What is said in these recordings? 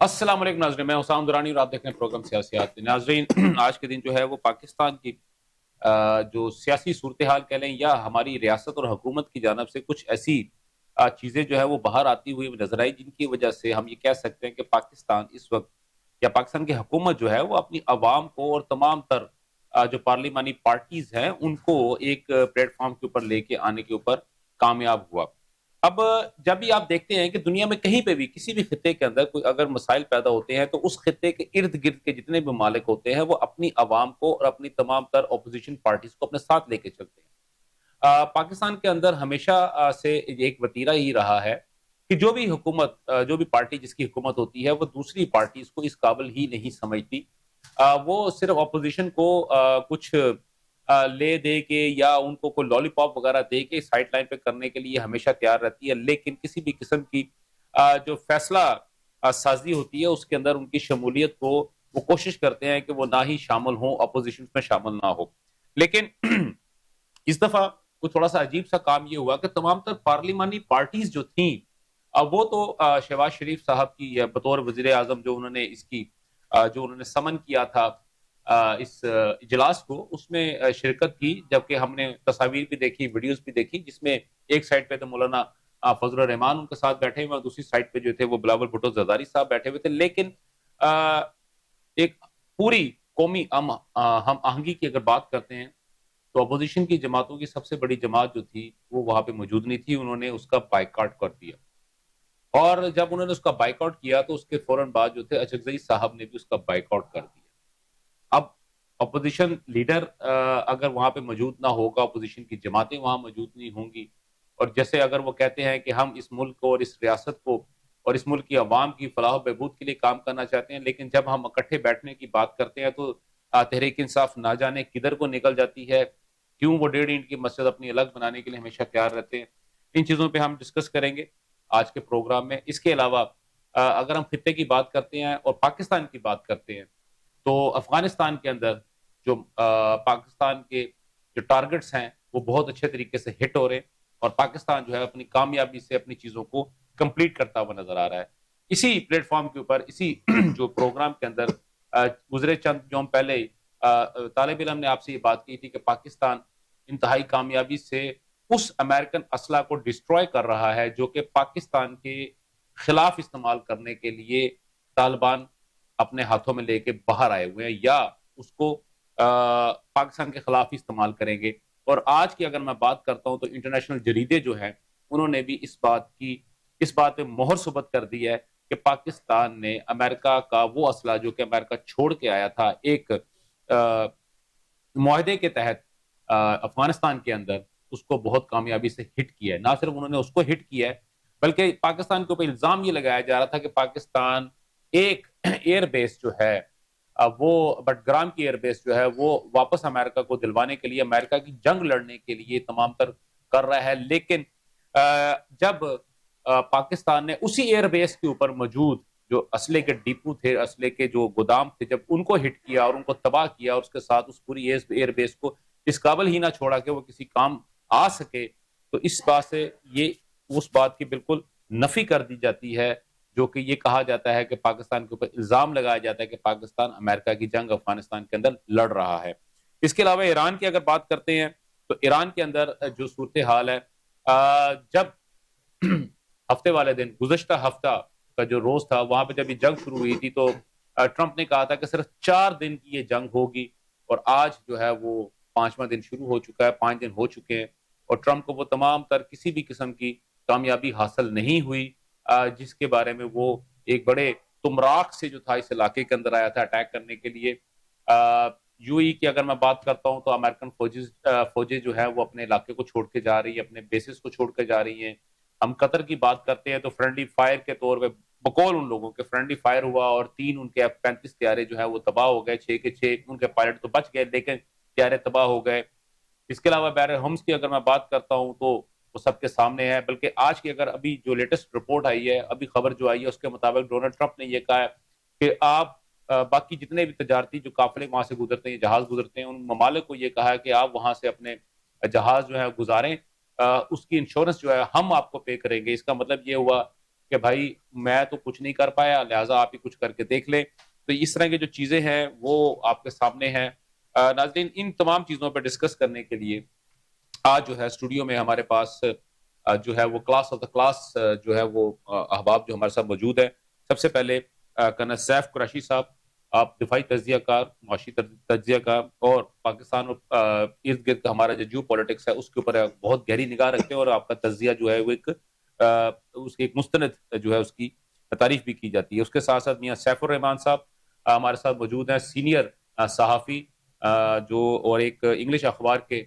السلام علیکم ناظرین، میں حسام درانی اور آپ دیکھ رہے ہیں پروگرام سیاسیات۔ ناظرین، آج کے دن جو ہے وہ پاکستان کی جو سیاسی صورتحال کہہ لیں یا ہماری ریاست اور حکومت کی جانب سے کچھ ایسی چیزیں جو ہے وہ باہر آتی ہوئی نظر آئی، جن کی وجہ سے ہم یہ کہہ سکتے ہیں کہ پاکستان اس وقت یا پاکستان کی حکومت جو ہے وہ اپنی عوام کو اور تمام تر جو پارلیمانی پارٹیز ہیں ان کو ایک پلیٹ فارم کے اوپر لے کے آنے کے اوپر کامیاب ہوا۔ اب جب بھی آپ دیکھتے ہیں کہ دنیا میں کہیں پہ بھی کسی بھی خطے کے اندر کوئی اگر مسائل پیدا ہوتے ہیں تو اس خطے کے ارد گرد کے جتنے بھی ممالک ہوتے ہیں وہ اپنی عوام کو اور اپنی تمام تر اپوزیشن پارٹیز کو اپنے ساتھ لے کے چلتے ہیں۔ پاکستان کے اندر ہمیشہ سے ایک وتیرہ ہی رہا ہے کہ جو بھی حکومت جو بھی پارٹی جس کی حکومت ہوتی ہے وہ دوسری پارٹیز کو اس قابل ہی نہیں سمجھتی۔ وہ صرف اپوزیشن کو کچھ لے دے کے یا ان کو کوئی لالی پاپ وغیرہ دے کے سائڈ لائن پہ کرنے کے لیے ہمیشہ تیار رہتی ہے، لیکن کسی بھی قسم کی جو فیصلہ سازی ہوتی ہے اس کے اندر ان کی شمولیت کو وہ کوشش کرتے ہیں کہ وہ نہ ہی شامل ہوں، اپوزیشن میں شامل نہ ہو۔ لیکن اس دفعہ کوئی تھوڑا سا عجیب سا کام یہ ہوا کہ تمام تر پارلیمانی پارٹیز جو تھیں وہ تو شہباز شریف صاحب کی بطور وزیر اعظم جو انہوں نے اس کی جو انہوں نے سمن کیا تھا اس اجلاس کو، اس میں شرکت کی، جبکہ ہم نے تصاویر بھی دیکھی، ویڈیوز بھی دیکھی، جس میں ایک سائڈ پہ تو مولانا فضل الرحمان ان کے ساتھ بیٹھے ہوئے اور دوسری سائڈ پہ جو تھے وہ بلاول بھٹو زرداری صاحب بیٹھے ہوئے تھے، لیکن آ، ایک پوری قومی ہم آہنگی کی اگر بات کرتے ہیں تو اپوزیشن کی جماعتوں کی سب سے بڑی جماعت جو تھی وہ وہاں پہ موجود نہیں تھی، انہوں نے اس کا بائیکاٹ کر دیا۔ اور جب انہوں نے اس کا بائیکاٹ کیا تو اس کے فوراً بعد جو تھے اچکزئی صاحب نے بھی اس کا بائیکاٹ کر دیا۔ اب اپوزیشن لیڈر اگر وہاں پہ موجود نہ ہوگا، اپوزیشن کی جماعتیں وہاں موجود نہیں ہوں گی، اور جیسے اگر وہ کہتے ہیں کہ ہم اس ملک کو اور اس ریاست کو اور اس ملک کی عوام کی فلاح و بہبود کے لیے کام کرنا چاہتے ہیں، لیکن جب ہم اکٹھے بیٹھنے کی بات کرتے ہیں تو تحریک انصاف نہ جانے کدھر کو نکل جاتی ہے، کیوں وہ 1.5 اینٹ کی مسجد اپنی الگ بنانے کے لیے ہمیشہ تیار رہتے ہیں۔ ان چیزوں پہ ہم ڈسکس کریں گے آج کے پروگرام میں۔ اس کے علاوہ اگر ہم خطے کی بات کرتے ہیں اور پاکستان کی بات کرتے ہیں تو افغانستان کے اندر جو پاکستان کے جو ٹارگٹس ہیں وہ بہت اچھے طریقے سے ہٹ ہو رہے ہیں، اور پاکستان جو ہے اپنی کامیابی سے اپنی چیزوں کو کمپلیٹ کرتا ہوا نظر آ رہا ہے۔ اسی پلیٹ فارم کے اوپر اسی جو پروگرام کے اندر گزرے چند یوم پہلے طالب علم نے آپ سے یہ بات کی تھی کہ پاکستان انتہائی کامیابی سے اس امریکن اسلحہ کو ڈسٹروائے کر رہا ہے جو کہ پاکستان کے خلاف استعمال کرنے کے لیے طالبان اپنے ہاتھوں میں لے کے باہر آئے ہوئے ہیں، یا اس کو پاکستان کے خلاف ہی استعمال کریں گے۔ اور آج کی اگر میں بات کرتا ہوں تو انٹرنیشنل جریدے جو ہیں انہوں نے بھی اس بات پہ مہر ثبت کر دی ہے کہ پاکستان نے امریکہ کا وہ اسلحہ جو کہ امریکہ چھوڑ کے آیا تھا ایک معاہدے کے تحت افغانستان کے اندر، اس کو بہت کامیابی سے ہٹ کیا ہے۔ نہ صرف انہوں نے اس کو ہٹ کیا ہے بلکہ پاکستان کے اوپر الزام یہ لگایا جا رہا تھا کہ پاکستان ایک ایئر بیس جو ہے وہ بٹگرام کی ایئر بیس جو ہے وہ واپس امریکہ کو دلوانے کے لیے، امریکہ کی جنگ لڑنے کے لیے تمام تر کر رہا ہے، لیکن جب پاکستان نے اسی ایئر بیس کے اوپر موجود جو اسلحے کے ڈیپو تھے، اسلحے کے جو گودام تھے، جب ان کو ہٹ کیا اور ان کو تباہ کیا اور اس کے ساتھ اس پوری ایئر بیس کو اس قابل ہی نہ چھوڑا کہ وہ کسی کام آ سکے، تو اس بات سے یہ اس بات کی بالکل نفی کر دی جاتی ہے جو کہ یہ کہا جاتا ہے کہ پاکستان کے اوپر الزام لگایا جاتا ہے کہ پاکستان امریکہ کی جنگ افغانستان کے اندر لڑ رہا ہے۔ اس کے علاوہ ایران کی اگر بات کرتے ہیں تو ایران کے اندر جو صورتحال ہے، جب ہفتے والے دن گزشتہ ہفتہ کا جو روز تھا وہاں پہ جب یہ جنگ شروع ہوئی تھی تو ٹرمپ نے کہا تھا کہ صرف 4 دن کی یہ جنگ ہوگی، اور آج جو ہے وہ 5واں دن شروع ہو چکا ہے، 5 دن ہو چکے ہیں، اور ٹرمپ کو وہ تمام تر کسی بھی قسم کی کامیابی حاصل نہیں ہوئی جس کے بارے میں وہ ایک بڑے تمراق سے جو تھا اس علاقے کے اندر آیا تھا اٹیک کرنے کے لیے۔ یو ای کی اگر میں بات کرتا ہوں تو امریکن فوجیں جو ہے وہ اپنے علاقے کو چھوڑ کے جا رہی ہیں، اپنے بیسز کو چھوڑ کے جا رہی ہیں۔ ہم قطر کی بات کرتے ہیں تو فرینڈلی فائر کے طور پہ بقول ان لوگوں کے فرینڈلی فائر ہوا اور 3 ان کے F-35 طیارے جو ہے وہ تباہ ہو گئے، 6 کے 6 ان کے پائلٹ تو بچ گئے لیکن طیارے تباہ ہو گئے۔ اس کے علاوہ بحر ہومس کی اگر میں بات کرتا ہوں تو وہ سب کے سامنے ہے، بلکہ آج کی اگر ابھی جو لیٹسٹ رپورٹ آئی ہے، ابھی خبر جو آئی ہے اس کے مطابق ڈونلڈ ٹرمپ نے یہ کہا ہے کہ آپ باقی جتنے بھی تجارتی جو قافلے وہاں سے گزرتے ہیں، جہاز گزرتے ہیں، ان ممالک کو یہ کہا ہے کہ آپ وہاں سے اپنے جہاز جو ہے گزاریں، اس کی انشورنس جو ہے ہم آپ کو پے کریں گے۔ اس کا مطلب یہ ہوا کہ بھائی میں تو کچھ نہیں کر پایا لہٰذا آپ ہی کچھ کر کے دیکھ لیں. تو اس طرح کی جو چیزیں ہیں وہ آپ کے سامنے ہیں. ناظرین ان تمام چیزوں پہ ڈسکس کرنے کے لیے آج جو ہے اسٹوڈیو میں ہمارے پاس جو ہے وہ کلاس آف دا کلاس جو ہے وہ احباب جو ہمارے ساتھ موجود ہے. سب سے پہلے کرنل سیف قریشی صاحب, آپ دفاعی تجزیہ کار, معاشی تجزیہ کار اور پاکستان اور ارد گرد کا ہمارا جو جیو پالیٹکس ہے اس کے اوپر بہت گہری نگاہ رکھتے ہیں, اور آپ کا تجزیہ جو ہے وہ ایک مستند جو ہے اس کی تعریف بھی کی جاتی ہے. اس کے ساتھ ساتھ میاں سیف الرحمان صاحب ہمارے ساتھ موجود ہیں, سینئر صحافی جو اور ایک انگلش اخبار کے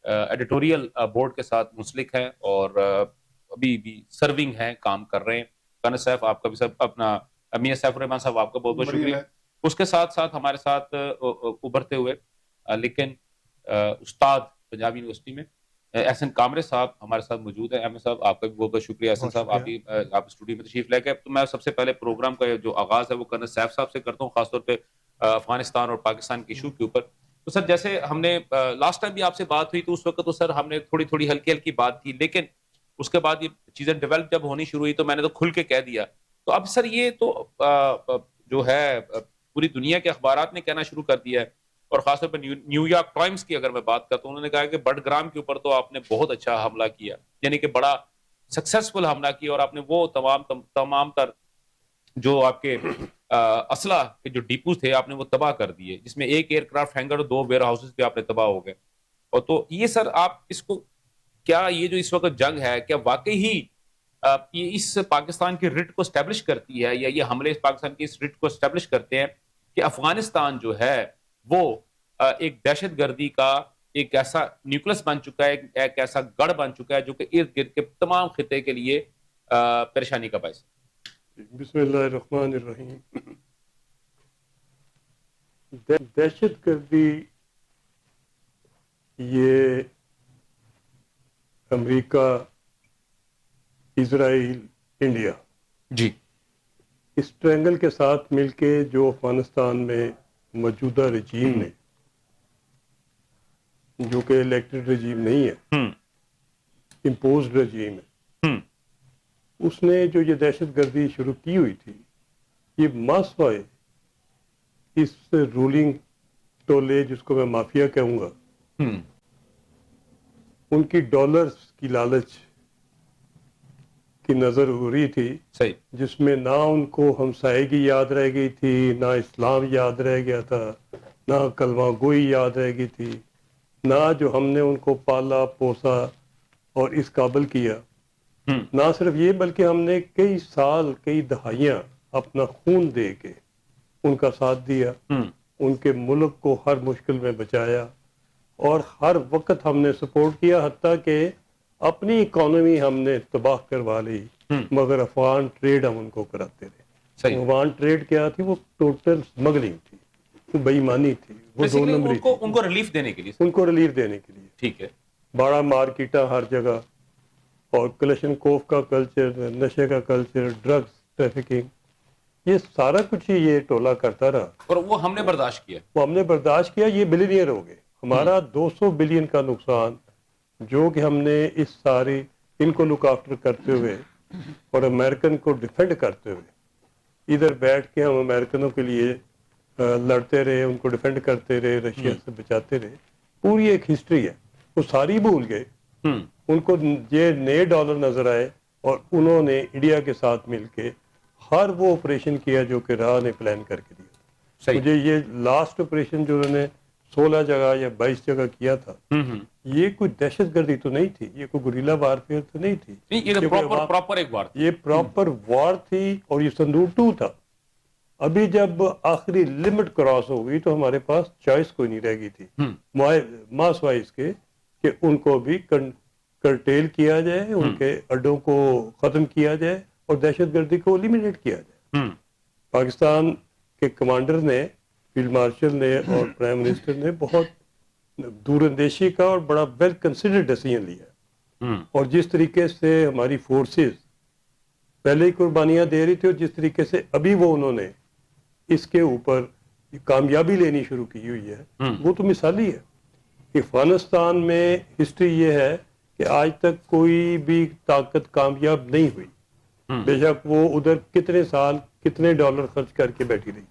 ایڈیٹوریل بورڈ کے ساتھ منسلک ہیں اور ابھی بھی سرونگ ہیں, کام کر رہے ہیں. کرنل سیف آپ کا بھی سب اپنا, میاں سیف الرحمان صاحب آپ کا بہت بہت شکریہ. اس کے ساتھ ساتھ ہمارے ساتھ ابھرتے ہوئے لیکن استاد پنجاب یونیورسٹی میں احسن کامرے صاحب ہمارے ساتھ موجود ہیں. احمد صاحب آپ کا بھی بہت بہت شکریہ. احسن صاحب آپ اسٹوڈیو میں تشریف لے کے, تو میں سب سے پہلے پروگرام کا جو آغاز ہے وہ کرنل سیف صاحب سے کرتا ہوں, خاص طور پہ افغانستان اور پاکستان کے ایشو کے اوپر. تو سر جیسے ہم نے لاسٹ ٹائم بھی آپ سے بات ہوئی تو اس وقت تو سر ہم نے تھوڑی تھوڑی ہلکی ہلکی بات کی, لیکن اس کے بعد یہ چیزیں ڈیولپ جب ہونی شروع ہوئی تو میں نے تو کھل کے کہہ دیا. تو اب سر یہ تو جو ہے پوری دنیا کے اخبارات نے کہنا شروع کر دیا ہے, اور خاص طور پہ نیو یارک ٹائمز کی اگر میں بات کرتا ہوں, انہوں نے کہا کہ بڈگرام کے اوپر تو آپ نے بہت اچھا حملہ کیا, یعنی کہ بڑا سکسیسفل حملہ کیا, اور آپ نے وہ تمام تر جو آپ کے اسلحہ کے جو ڈیپوز تھے آپ نے وہ تباہ کر دیے, جس میں ایک ایئر کرافٹ ہینگر اور 2 ویئر ہاؤسز بھی آپ نے تباہ ہو گئے. اور تو یہ سر آپ اس کو کیا یہ جو اس وقت جنگ ہے کیا واقعی ہی یہ اس پاکستان کی رٹ کو اسٹیبلش کرتی ہے, یا یہ حملے اس پاکستان کی اس رٹ کو اسٹیبلش کرتے ہیں کہ افغانستان جو ہے وہ ایک دہشت گردی کا ایک ایسا نیوکلس بن چکا ہے, ایک ایسا گڑھ بن چکا ہے جو کہ ارد گرد کے تمام خطے کے لیے پریشانی کا باعث ہے. بسم اللہ الرحمن الرحیم. دہشت گردی یہ امریکہ, اسرائیل, انڈیا جی اس ٹرینگل کے ساتھ مل کے جو افغانستان میں موجودہ رجیم نے, جو کہ الیکٹڈ رجیم نہیں ہے, امپوزڈ رجیم ہے, اس نے جو یہ دہشت گردی شروع کی ہوئی تھی, یہ ماسوائے اس رولنگ ٹولے جس کو میں مافیا کہوں گا, ان کی ڈالرز کی لالچ کی نظر ہو رہی تھی, صحیح, جس میں نہ ان کو ہمسائیگی یاد رہ گئی تھی, نہ اسلام یاد رہ گیا تھا, نہ کلمہ گوئی یاد رہ گئی تھی, نہ جو ہم نے ان کو پالا پوسا اور اس قابل کیا. نہ صرف یہ بلکہ ہم نے کئی سال کئی دہائیاں اپنا خون دے کے ان کا ساتھ دیا, ان کے ملک کو ہر مشکل میں بچایا, اور ہر وقت ہم نے سپورٹ کیا, حتیٰ کہ اپنی اکانومی ہم نے تباہ کروا لی, مگر افغان ٹریڈ ہم ان کو کراتے رہے. افغان ٹریڈ کیا تھی, وہ ٹوٹل اسمگلنگ تھی, وہ بے ایمانی تھی, وہ 2 نمبری تھی, ان کو ریلیف دینے کے لیے, ان کو ریلیف دینے کے لیے. ٹھیک ہے, بڑا مارکیٹا ہر جگہ, اور کلیشن کوف کا کلچر, نشے کا کلچر, ڈرگز ٹریفکنگ, یہ سارا کچھ ہی یہ ٹولہ کرتا رہا, اور وہ ہم نے برداشت کیا, وہ ہم نے برداشت کیا. یہ بلینئر ہو گئے. ہمارا 200 بلین کا نقصان جو کہ ہم نے اس ساری ان کو لک آفٹر کرتے ہوئے اور امریکن کو ڈیفینڈ کرتے ہوئے ادھر بیٹھ کے ہم امریکنوں کے لیے لڑتے رہے, ان کو ڈیفینڈ کرتے رہے, رشیا سے بچاتے رہے. پوری ایک ہسٹری ہے, وہ ساری بھول گئے. ان کو یہ نئے ڈالر نظر آئے, اور انہوں نے انڈیا کے ساتھ مل کے ہر وہ آپریشن کیا جو کہ راہ نے پلان کر کے دیا. مجھے یہ لاسٹ آپریشن جو انہوں نے 16 جگہ یا 22 جگہ کیا تھا, یہ کوئی دہشت گردی تو نہیں تھی, یہ کوئی گوریلا وارفیئر تو نہیں تھی, یہ پراپر ایک وار, یہ پراپر وار تھی, اور یہ صندوق 2 تھا. ابھی جب آخری لمٹ کراس ہو گئی تو ہمارے پاس چوائس کوئی نہیں رہ گئی تھی ماس وائز کے, کہ ان کو بھی کرٹیل کیا جائے, ان کے اڈوں کو ختم کیا جائے, اور دہشت گردی کو ایلیمینیٹ کیا جائے. پاکستان کے کمانڈر نے, فیلڈ مارشل نے اور پرائم منسٹر نے بہت دور اندیشی کا اور بڑا ویل کنسیڈرڈ ڈیسیژن لیا, اور جس طریقے سے ہماری فورسز پہلے ہی قربانیاں دے رہی تھی, اور جس طریقے سے ابھی وہ انہوں نے اس کے اوپر کامیابی لینی شروع کی ہوئی ہے, وہ تو مثالی ہے. افغانستان میں ہسٹری یہ ہے کہ آج تک کوئی بھی طاقت کامیاب نہیں ہوئی بے شک وہ ادھر کتنے سال کتنے ڈالر خرچ کر کے بیٹھی رہی,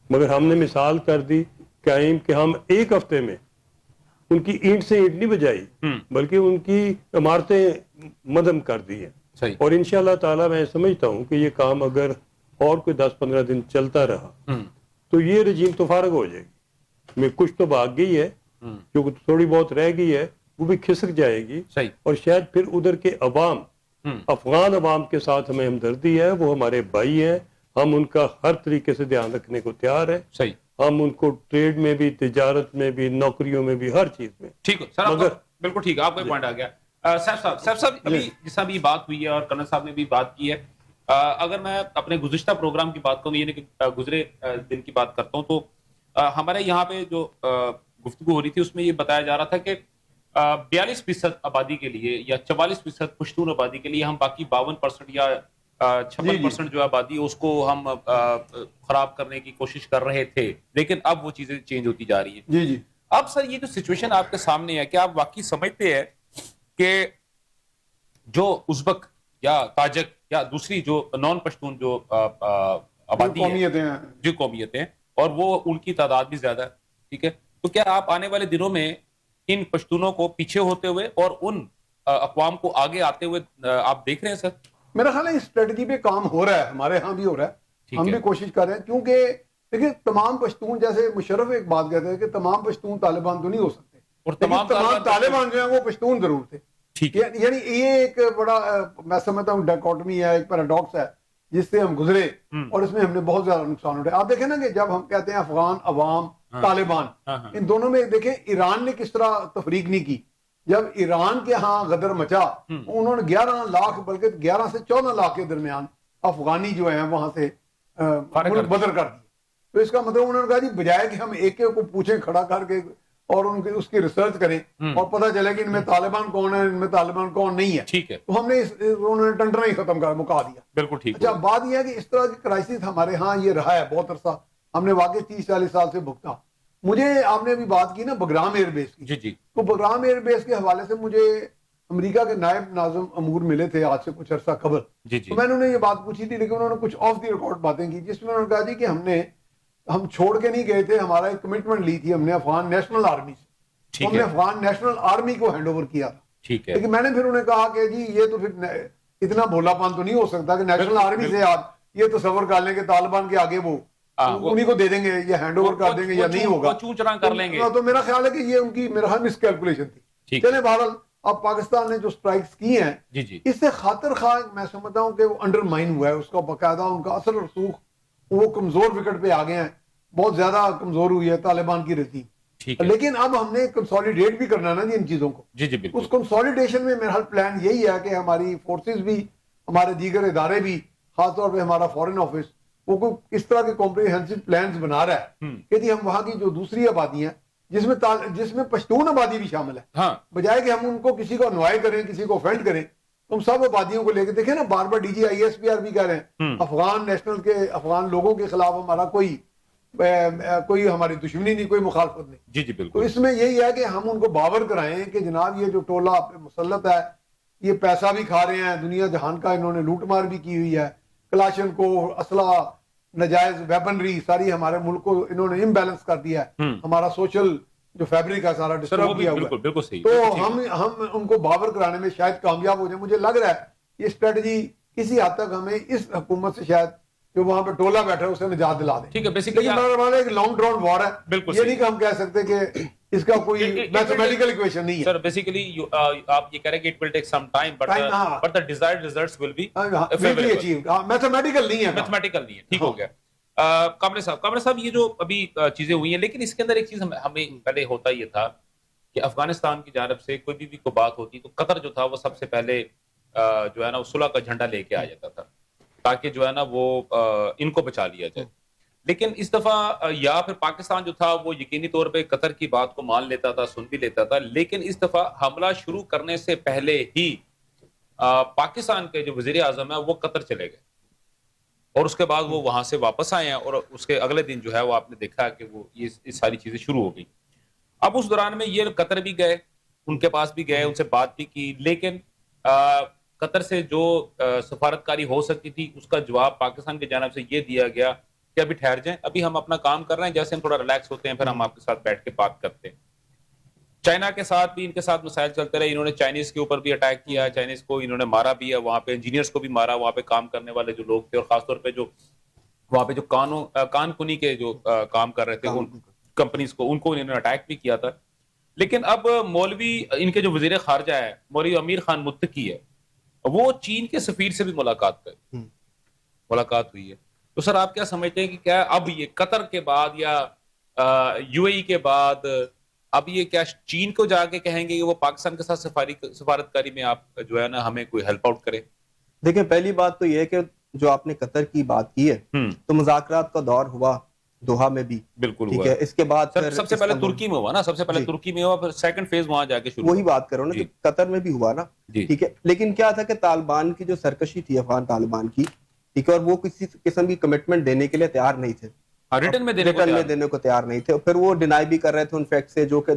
مگر ہم نے مثال کر دی قائم کہ ہم ایک ہفتے میں ان کی اینٹ سے اینٹ نہیں بجائی بلکہ ان کی عمارتیں مدم کر دی ہیں. اور انشاءاللہ تعالی میں سمجھتا ہوں کہ یہ کام اگر اور کوئی 10-15 دن چلتا رہا تو یہ رجیم تو فارغ ہو جائے گی. میں کچھ تو بھاگ گئی ہے, جو تھوڑی بہت رہ گئی ہے وہ بھی کھسک جائے گی, اور شاید پھر ادھر کے عوام, افغان عوام کے ساتھ ہمیں ہمدردی ہے, وہ ہمارے بھائی ہیں, ہم ان کا ہر طریقے سے دھیان رکھنے کو تیار ہے. ہم ان کو ٹریڈ میں بھی, تجارت میں بھی, نوکریوں میں بھی, ہر چیز میں. ٹھیک ہے سر, بالکل ٹھیک ہے, آپ کا پوائنٹ آ گیا. صاحب ابھی جس طرح بھی بات ہوئی ہے اور کرنل صاحب نے بھی بات کی ہے, اگر میں اپنے گزشتہ پروگرام کی بات کروں, یعنی کہ گزرے دن کی بات کرتا ہوں, تو ہمارے یہاں پہ جو گفتگو ہو رہی تھی اس میں یہ بتایا جا رہا تھا کہ 42% آبادی کے لیے یا 44% پشتون آبادی کے لیے ہم باقی 52% یا 56% جو آبادی اس کو ہم خراب کرنے کی کوشش کر رہے تھے, لیکن اب وہ چیزیں چینج ہوتی جا رہی ہیں. جی اب سر یہ جو سچویشن آپ کے سامنے ہے, کیا آپ واقعی سمجھتے ہیں کہ جو ازبک یا تاجک یا دوسری جو نان پشتون جو آبادی ہے, جو قومیتیں, اور وہ ان کی تعداد بھی زیادہ ہے, ٹھیک ہے, تو کیا آپ آنے والے دنوں میں ان پشتونوں کو پیچھے ہوتے ہوئے اور ان اقوام کو آگے آتے ہوئے آپ دیکھ رہے ہیں سر؟ میرا خیال ہے اس اسٹریٹجی پہ کام ہو رہا ہے, ہمارے ہاں بھی ہو رہا ہے, ہم بھی کوشش کر رہے ہیں, کیونکہ دیکھیں تمام پشتون, جیسے مشرف ایک بات کہتے ہیں کہ تمام پشتون طالبان تو نہیں ہو سکتے, اور تمام طالبان جو ہیں وہ پشتون ضرور تھے. یعنی یہ ایک بڑا میں سمجھتا ہوں ڈائکوٹمی ہے, ایک پیراڈاکس ہے جس سے ہم گزرے, اور اس میں ہم نے بہت زیادہ نقصان اٹھایا. آپ دیکھیں نا کہ جب ہم کہتے ہیں افغان عوام طالبان, ان دونوں میں دیکھیں ایران نے کس طرح تفریق نہیں کی. جب ایران کے ہاں غدر مچا, انہوں نے 11 لاکھ بلکہ 11 سے 14 لاکھ کے درمیان افغانی جو ہیں وہاں سے ملک بدر کر دیے. تو اس کا مطلب انہوں نے کہا جی بجائے کہ ہم ایک ایک کو پوچھیں کھڑا کر کے اور ان کی اس کی ریسرچ کریں اور پتہ چلے کہ ان میں طالبان کون ہے, ان میں طالبان کون نہیں ہے, ٹھیک ہے, تو ہم نے انہوں نے ٹنٹنا ہی ختم کر مکا دیا. بالکل ٹھیک. اچھا بات یہ ہے کہ اس طرح کی کرائسس ہمارے ہاں یہ رہا ہے بہت عرصہ, ہم نے واقعی 30-40 سال سے بھگتا. مجھے آپ نے ابھی بات کی نا بگرام ایئر بیس کی, جی, تو بگرام ایئر بیس کے حوالے سے مجھے امریکہ کے نائب ناظم امور ملے تھے آج سے کچھ عرصہ قبل. تو میں نے انہیں یہ بات پوچھی تھی, لیکن انہوں نے کچھ آف دی ریکارڈ باتیں کی, جس میں انہوں نے کہا جی کہ ہم چھوڑ کے نہیں گئے تھے, ہمارا ایک کمٹمنٹ لی تھی ہم نے افغان نیشنل آرمی سے, ہم نے افغان نیشنل آرمی کو ہینڈ اوور کیا تھا. لیکن میں نے پھر انہیں کہا کہ جی یہ تو پھر اتنا بھولا پان تو نہیں ہو سکتا کہ نیشنل آرمی سے آپ یہ تصور کر لیں کہ طالبان کے آگے وہ انہیں کو دے دیں گے یا ہینڈ اوور کر دیں گے یا نہیں ہوگا, تو میرا خیال ہے کہ یہ ان کی میرا مس کیلکولیشن تھی. چلے بہرحال اب پاکستان نے جو سٹرائکس کی ہیں اس سے خاطر خواہ میں سمجھتا ہوں کہ وہ انڈر مائن ہوا ہے, اس کا باقاعدہ ان کا اثر رسوخ وہ کمزور وکٹ پہ آ گئے ہیں, بہت زیادہ کمزور ہوئی ہے طالبان کی رجیم. لیکن اب ہم نے کنسولیڈیٹ بھی کرنا نا جی ان چیزوں کو. اس کنسولیڈیشن میں میرا پلان یہی ہے کہ ہماری فورسز بھی, ہمارے دیگر ادارے بھی, خاص طور پہ ہمارا فورن آفس, وہ اس طرح کے کمپریہنسو پلانز بنا رہا ہے کہ جی ہم وہاں کی جو دوسری آبادی ہیں جس میں پشتون آبادی بھی شامل ہے, بجائے کہ ہم ان کو کسی کو انوائے کریں, کسی کو افینڈ کریں, تم سب آبادیوں کو لے کے دیکھیں نا, بار بار D G I S P R بھی کہہ رہے ہیں افغان نیشنل کے افغان لوگوں کے خلاف ہمارا کوئی ہماری دشمنی نہیں, کوئی مخالفت نہیں. جی بالکل. تو اس میں یہی ہے کہ ہم ان کو باور کرائیں کہ جناب یہ جو ٹولہ مسلط ہے یہ پیسہ بھی کھا رہے ہیں, دنیا جہان کا انہوں نے لوٹ مار بھی کی ہوئی ہے, کلاشن کو اسلحہ ناجائز ویپنری ساری ہمارے ملک کو انہوں نے امبیلنس کر دیا ہے, ہمارا سوشل جو فیبرک ہے سارا ڈسٹرب کیا ہوا ہے. تو ہم ان کو باور کرانے میں شاید کامیاب ہو جائیں. مجھے لگ رہا ہے یہ اسٹریٹجی کسی حد تک ہمیں اس حکومت سے شاید جو وہاں پہ ٹولہ بیٹھا ہے اسے نجات دلا دیں. ٹھیک ہے, بیسیکلی ایک لانگ ڈراؤن وار ہے, یہ نہیں کہ ہم کہہ سکتے کہ اس کا کوئی میتھمیٹیکل ایکویشن نہیں ہے. سر بیسیکلی آپ یہ کہہ رہے ہیں کہ it will take some time but the desired results will be achieved. Mathematical نہیں ہے, میتھمیٹیکل نہیں ہے. ٹھیک ہو گیا. کامرے صاحب یہ جو ابھی چیزیں ہوئی ہیں, لیکن اس کے اندر ایک چیز ہمیں پہلے ہوتا یہ تھا کہ افغانستان کی جانب سے کوئی بھی کوئی بات ہوتی تو قطر جو تھا وہ سب سے پہلے جو ہے نا صلح کا جھنڈا لے کے آ جاتا تھا تاکہ جو ہے نا وہ ان کو بچا لیا جائے. لیکن اس دفعہ یا پھر پاکستان جو تھا وہ یقینی طور پہ قطر کی بات کو مان لیتا تھا, سن بھی لیتا تھا, لیکن اس دفعہ حملہ شروع کرنے سے پہلے ہی پاکستان کے جو وزیر اعظم ہے وہ قطر چلے گئے اور اس کے بعد وہ وہاں سے واپس آئے ہیں, اور اس کے اگلے دن جو ہے وہ آپ نے دیکھا کہ وہ یہ ساری چیزیں شروع ہو گئی. اب اس دوران میں یہ قطر بھی گئے, ان کے پاس بھی گئے, ان سے بات بھی کی, لیکن قطر سے جو سفارتکاری ہو سکتی تھی اس کا جواب پاکستان کی جانب سے یہ دیا گیا کہ ابھی ٹھہر جائیں, ابھی ہم اپنا کام کر رہے ہیں, جیسے ہم تھوڑا ریلیکس ہوتے ہیں پھر ہم آپ کے ساتھ بیٹھ کے بات کرتے ہیں. چائنا کے ساتھ بھی ان کے ساتھ مسائل چلتے رہے, انہوں نے چائنیز کے اوپر بھی اٹیک کیا, چائنیز کو انہوں نے مارا بھی ہے, وہاں پہ انجینئرز کو بھی مارا, وہاں پہ کام کرنے والے جو لوگ تھے, اور خاص طور پہ جو وہاں پہ جو کان کنی کے جو کام کر رہے تھے ان کمپنیز کو, ان کو انہوں نے اٹیک بھی کیا تھا. لیکن اب مولوی ان کے جو وزیر خارجہ ہے مولوی امیر خان متقی ہے, وہ چین کے سفیر سے بھی ملاقات ہوئی ہے. تو سر آپ کیا سمجھتے ہیں کہ کیا اب یہ قطر کے بعد یا یو اے ای کے بعد اب یہ کیا چین کو جا کے کہیں گے کہ وہ پاکستان کے ساتھ سفارتکاری میں آپ جو ہے نا ہمیں کوئی ہیلپ آؤٹ کرے؟ دیکھیں پہلی بات تو یہ ہے کہ جو آپ نے قطر کی بات کی ہے تو مذاکرات کا دور ہوا دوحہ میں بھی, بالکل ٹھیک ہے. اس کے بعد سب سے پہلے ترکی میں ہوا نا, سب سے پہلے ترکی میں ہوا, پھر سیکنڈ فیز وہاں جا کے شروع, وہی بات کرو نا, کہ قطر میں بھی ہوا نا, ٹھیک ہے. لیکن کیا تھا کہ طالبان کی جو سرکشی تھی, افغان طالبان کی, ٹھیک ہے, اور وہ کسی قسم کی کمٹمنٹ دینے کے لیے تیار نہیں تھے, ریٹن میں دینے کو تیار نہیں تھے. پھر وہ ڈینائی بھی کر رہے تھے ان فیکٹ سے, جو کہ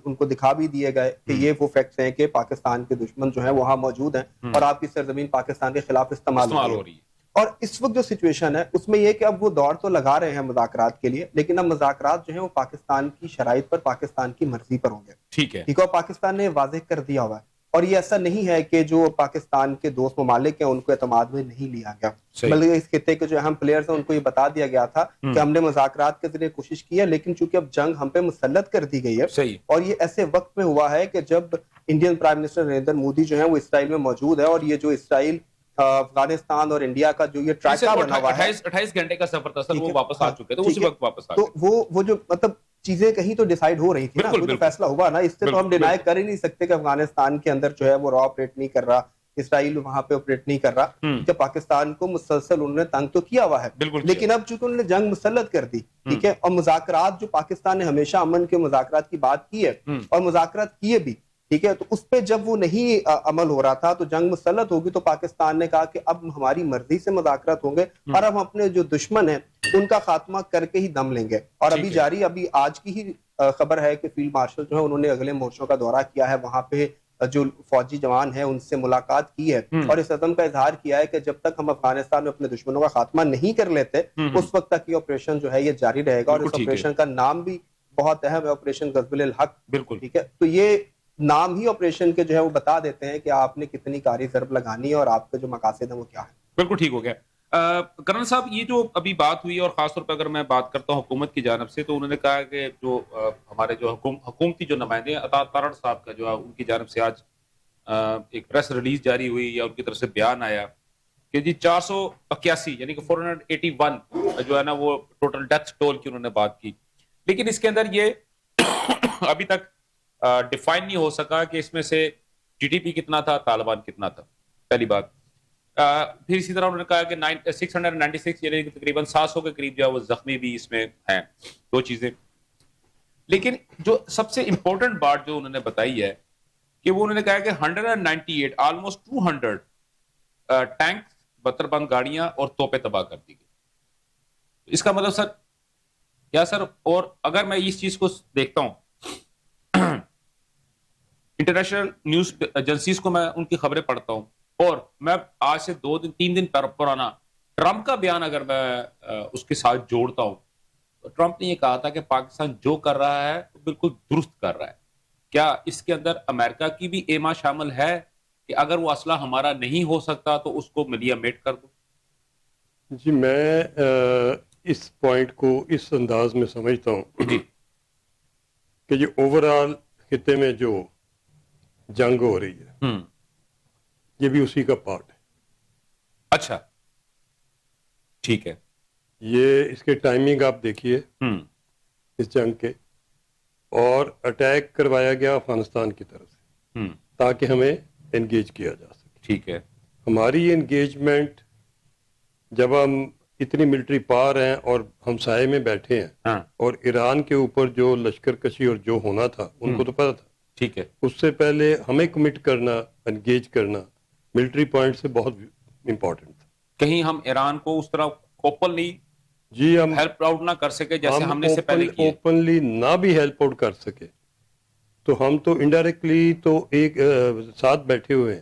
ان کو دکھا بھی دیے گئے کہ یہ وہ فیکٹس ہیں کہ پاکستان کے دشمن جو ہیں وہاں موجود ہیں اور آپ کی سرزمین پاکستان کے خلاف استعمال ہو رہی ہے. اور اس وقت جو سچویشن ہے اس میں یہ کہ اب وہ دور تو لگا رہے ہیں مذاکرات کے لیے, لیکن اب مذاکرات جو ہیں وہ پاکستان کی شرائط پر, پاکستان کی مرضی پر ہوں گے, ٹھیک ہے. اور پاکستان نے واضح کر دیا ہوا ہے, اور یہ ایسا نہیں ہے کہ جو پاکستان کے دوست ممالک ہیں ان کو اعتماد میں نہیں لیا گیا, بلکہ اس خطے کے جو اہم پلیئرز ہیں ان کو یہ بتا دیا گیا تھا کہ ہم نے مذاکرات کے ذریعے کوشش کی ہے, لیکن چونکہ اب جنگ ہم پہ مسلط کر دی گئی ہے, اور یہ ایسے وقت میں ہوا ہے کہ جب Indian prime minister Narendra Modi جو ہیں وہ اسرائیل میں موجود ہے, اور یہ جو اسرائیل افغانستان اور انڈیا کا جو یہ ٹرائکا بنا ہوا ہے, 28 گھنٹے کا سفر تھا سر, وہ واپس آ چکے تھے اسی وقت واپس آ گئے. تو وہ جو مطلب چیزیں کہیں تو ڈیسائیڈ ہو رہی تھی نا, کوئی فیصلہ ہوا نا, اس سے تو ہم ڈینائی کر ہی نہیں سکتے کہ افغانستان کے اندر جو ہے وہ را آپریٹ نہیں کر رہا, اسرائیل وہاں پہ آپریٹ نہیں کر رہا, کہ پاکستان کو مسلسل انہوں نے تنگ تو کیا ہوا ہے, لیکن اب چونکہ انہوں نے جنگ مسلط کر دی, ٹھیک ہے, اور مذاکرات جو پاکستان نے ہمیشہ امن کے مذاکرات کی بات کی ہے اور مذاکرات کیے بھی, ٹھیک ہے, تو اس پہ جب وہ نہیں عمل ہو رہا تھا تو جنگ مسلط ہوگی, تو پاکستان نے کہا کہ اب ہماری مرضی سے مذاکرات ہوں گے اور اب اپنے جو دشمن ہیں ان کا خاتمہ کر کے ہی دم لیں گے. اور ابھی جاری, ابھی آج کی ہی خبر ہے کہ فیلڈ مارشل جو ہے انہوں نے اگلے مورچوں کا دورہ کیا ہے, وہاں پہ جو فوجی جوان ہیں ان سے ملاقات کی ہے, اور اس عزم کا اظہار کیا ہے کہ جب تک ہم افغانستان میں اپنے دشمنوں کا خاتمہ نہیں کر لیتے اس وقت تک یہ آپریشن جو ہے یہ جاری رہے گا. اور اس آپریشن کا نام بھی بہت اہم ہے, آپریشن غزب الحق, بالکل, ٹھیک ہے. تو یہ نام ہی آپریشن کے جو ہے وہ بتا دیتے ہیں کہ آپ نے کتنی کاری ضرب لگانی ہے اور آپ کے جو مقاصد ہیں وہ کیا ہے. بالکل ٹھیک ہو گیا. کرنل صاحب, یہ جو ابھی بات ہوئی, اور خاص طور پہ اگر میں بات کرتا ہوں حکومت کی جانب سے, تو انہوں نے کہا کہ جو ہمارے جو حکومتی جو نمائندے ہیں, عطا تارڑ صاحب کا جو ہے ان کی جانب سے آج ایک پریس ریلیز جاری ہوئی یا ان کی طرف سے بیان آیا کہ جی 481 یعنی کہ 481 جو ہے نا وہ ٹوٹل ڈیتھ ٹول کی انہوں نے بات کی, لیکن اس کے اندر یہ ابھی تک ڈیفائن نہیں ہو سکا کہ اس میں سے جی ڈی پی کتنا تھا, طالبان کتنا تھا, پہلی بات. پھر اسی طرح انہوں نے کہا کہ 696 یعنی کہ تقریباً 700 کے قریب جو ہے وہ زخمی بھی اس میں ہیں, دو چیزیں. لیکن جو سب سے امپورٹنٹ بات جو انہوں نے بتائی ہے کہ وہ انہوں نے کہا کہ 198 آلموسٹ 200 ٹینک, بتر بند گاڑیاں اور توپیں تباہ کر دی گئی. اس کا مطلب سر کیا سر؟ اور اگر میں اس چیز کو دیکھتا ہوں انٹرنیشنل نیوز ایجنسیز کو, میں ان کی خبریں پڑھتا ہوں, اور میں آج سے 3 دن پرانا ٹرمپ کا بیان اگر میں اس کے ساتھ جوڑتا ہوں, تو ٹرمپ نے یہ کہا تھا کہ پاکستان جو کر رہا ہے وہ بالکل درست کر رہا ہے. کیا اس کے اندر امریکہ کی بھی ایما شامل ہے کہ اگر وہ اسلحہ ہمارا نہیں ہو سکتا تو اس کو ملیا میٹ کر دو؟ جی, میں اس پوائنٹ کو اس انداز میں سمجھتا ہوں جی کہ جو اوورآل خطے میں جو جنگ ہو رہی ہے یہ بھی اسی کا پارٹ ہے. اچھا ٹھیک ہے. یہ اس کے ٹائمنگ آپ دیکھیے اس جنگ کے, اور اٹیک کروایا گیا افغانستان کی طرف سے تاکہ ہمیں انگیج کیا جا سکے. ٹھیک ہے. ہماری انگیجمنٹ جب ہم اتنی ملٹری پار ہیں اور ہم سائے میں بیٹھے ہیں, اور ایران کے اوپر جو لشکر کشی اور جو ہونا تھا ان کو تو پتا تھا, ٹھیک ہے, اس سے پہلے ہمیں کمٹ کرنا, انگیج کرنا ملٹری پوائنٹ سے بہت امپورٹنٹ تھا. کہیں ہم ایران کو اس طرح اوپن نہیں جی ہم ہیلپ آؤٹ نہ کر سکے جیسے ہم نے سے پہلے کیا, اوپنلی نہ بھی ہیلپ آؤٹ کر سکے, تو ہم تو انڈائریکٹلی تو ایک ساتھ بیٹھے ہوئے ہیں.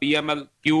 PMLQ,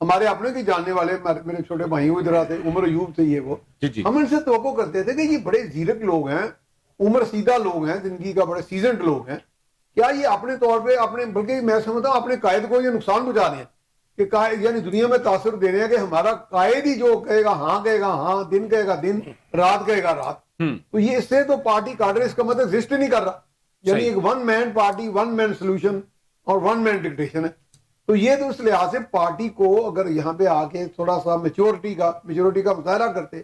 ہمارے اپنے کے جاننے والے میرے چھوٹے بھائی ادھر آتے, عمر ایوب تھے یہ وہ, ہم ان سے توقع کرتے تھے کہ یہ بڑے زیرک لوگ ہیں, عمر سیدھا لوگ ہیں, زندگی کا بڑے سیزنڈ لوگ ہیں, کیا یہ اپنے طور پہ اپنے, بلکہ میں سمجھتا ہوں اپنے قائد کو یہ نقصان پہنچا دیں کہ قائد یعنی دنیا میں تاثر دے رہے ہیں کہ ہمارا قائد ہی جو کہے گا ہاں, دن کہے گا دن, رات کہے گا رات. تو یہ اس سے تو پارٹی کاڈر اس کا مطلب ایگزسٹ ہی نہیں کر رہا, یعنی ایک ون مین پارٹی, ون مین سولوشن اور ون مین ڈکٹیشن ہے. تو یہ تو اس لحاظ سے پارٹی کو اگر یہاں پہ آ کے تھوڑا سا میچورٹی کا مظاہرہ کرتے,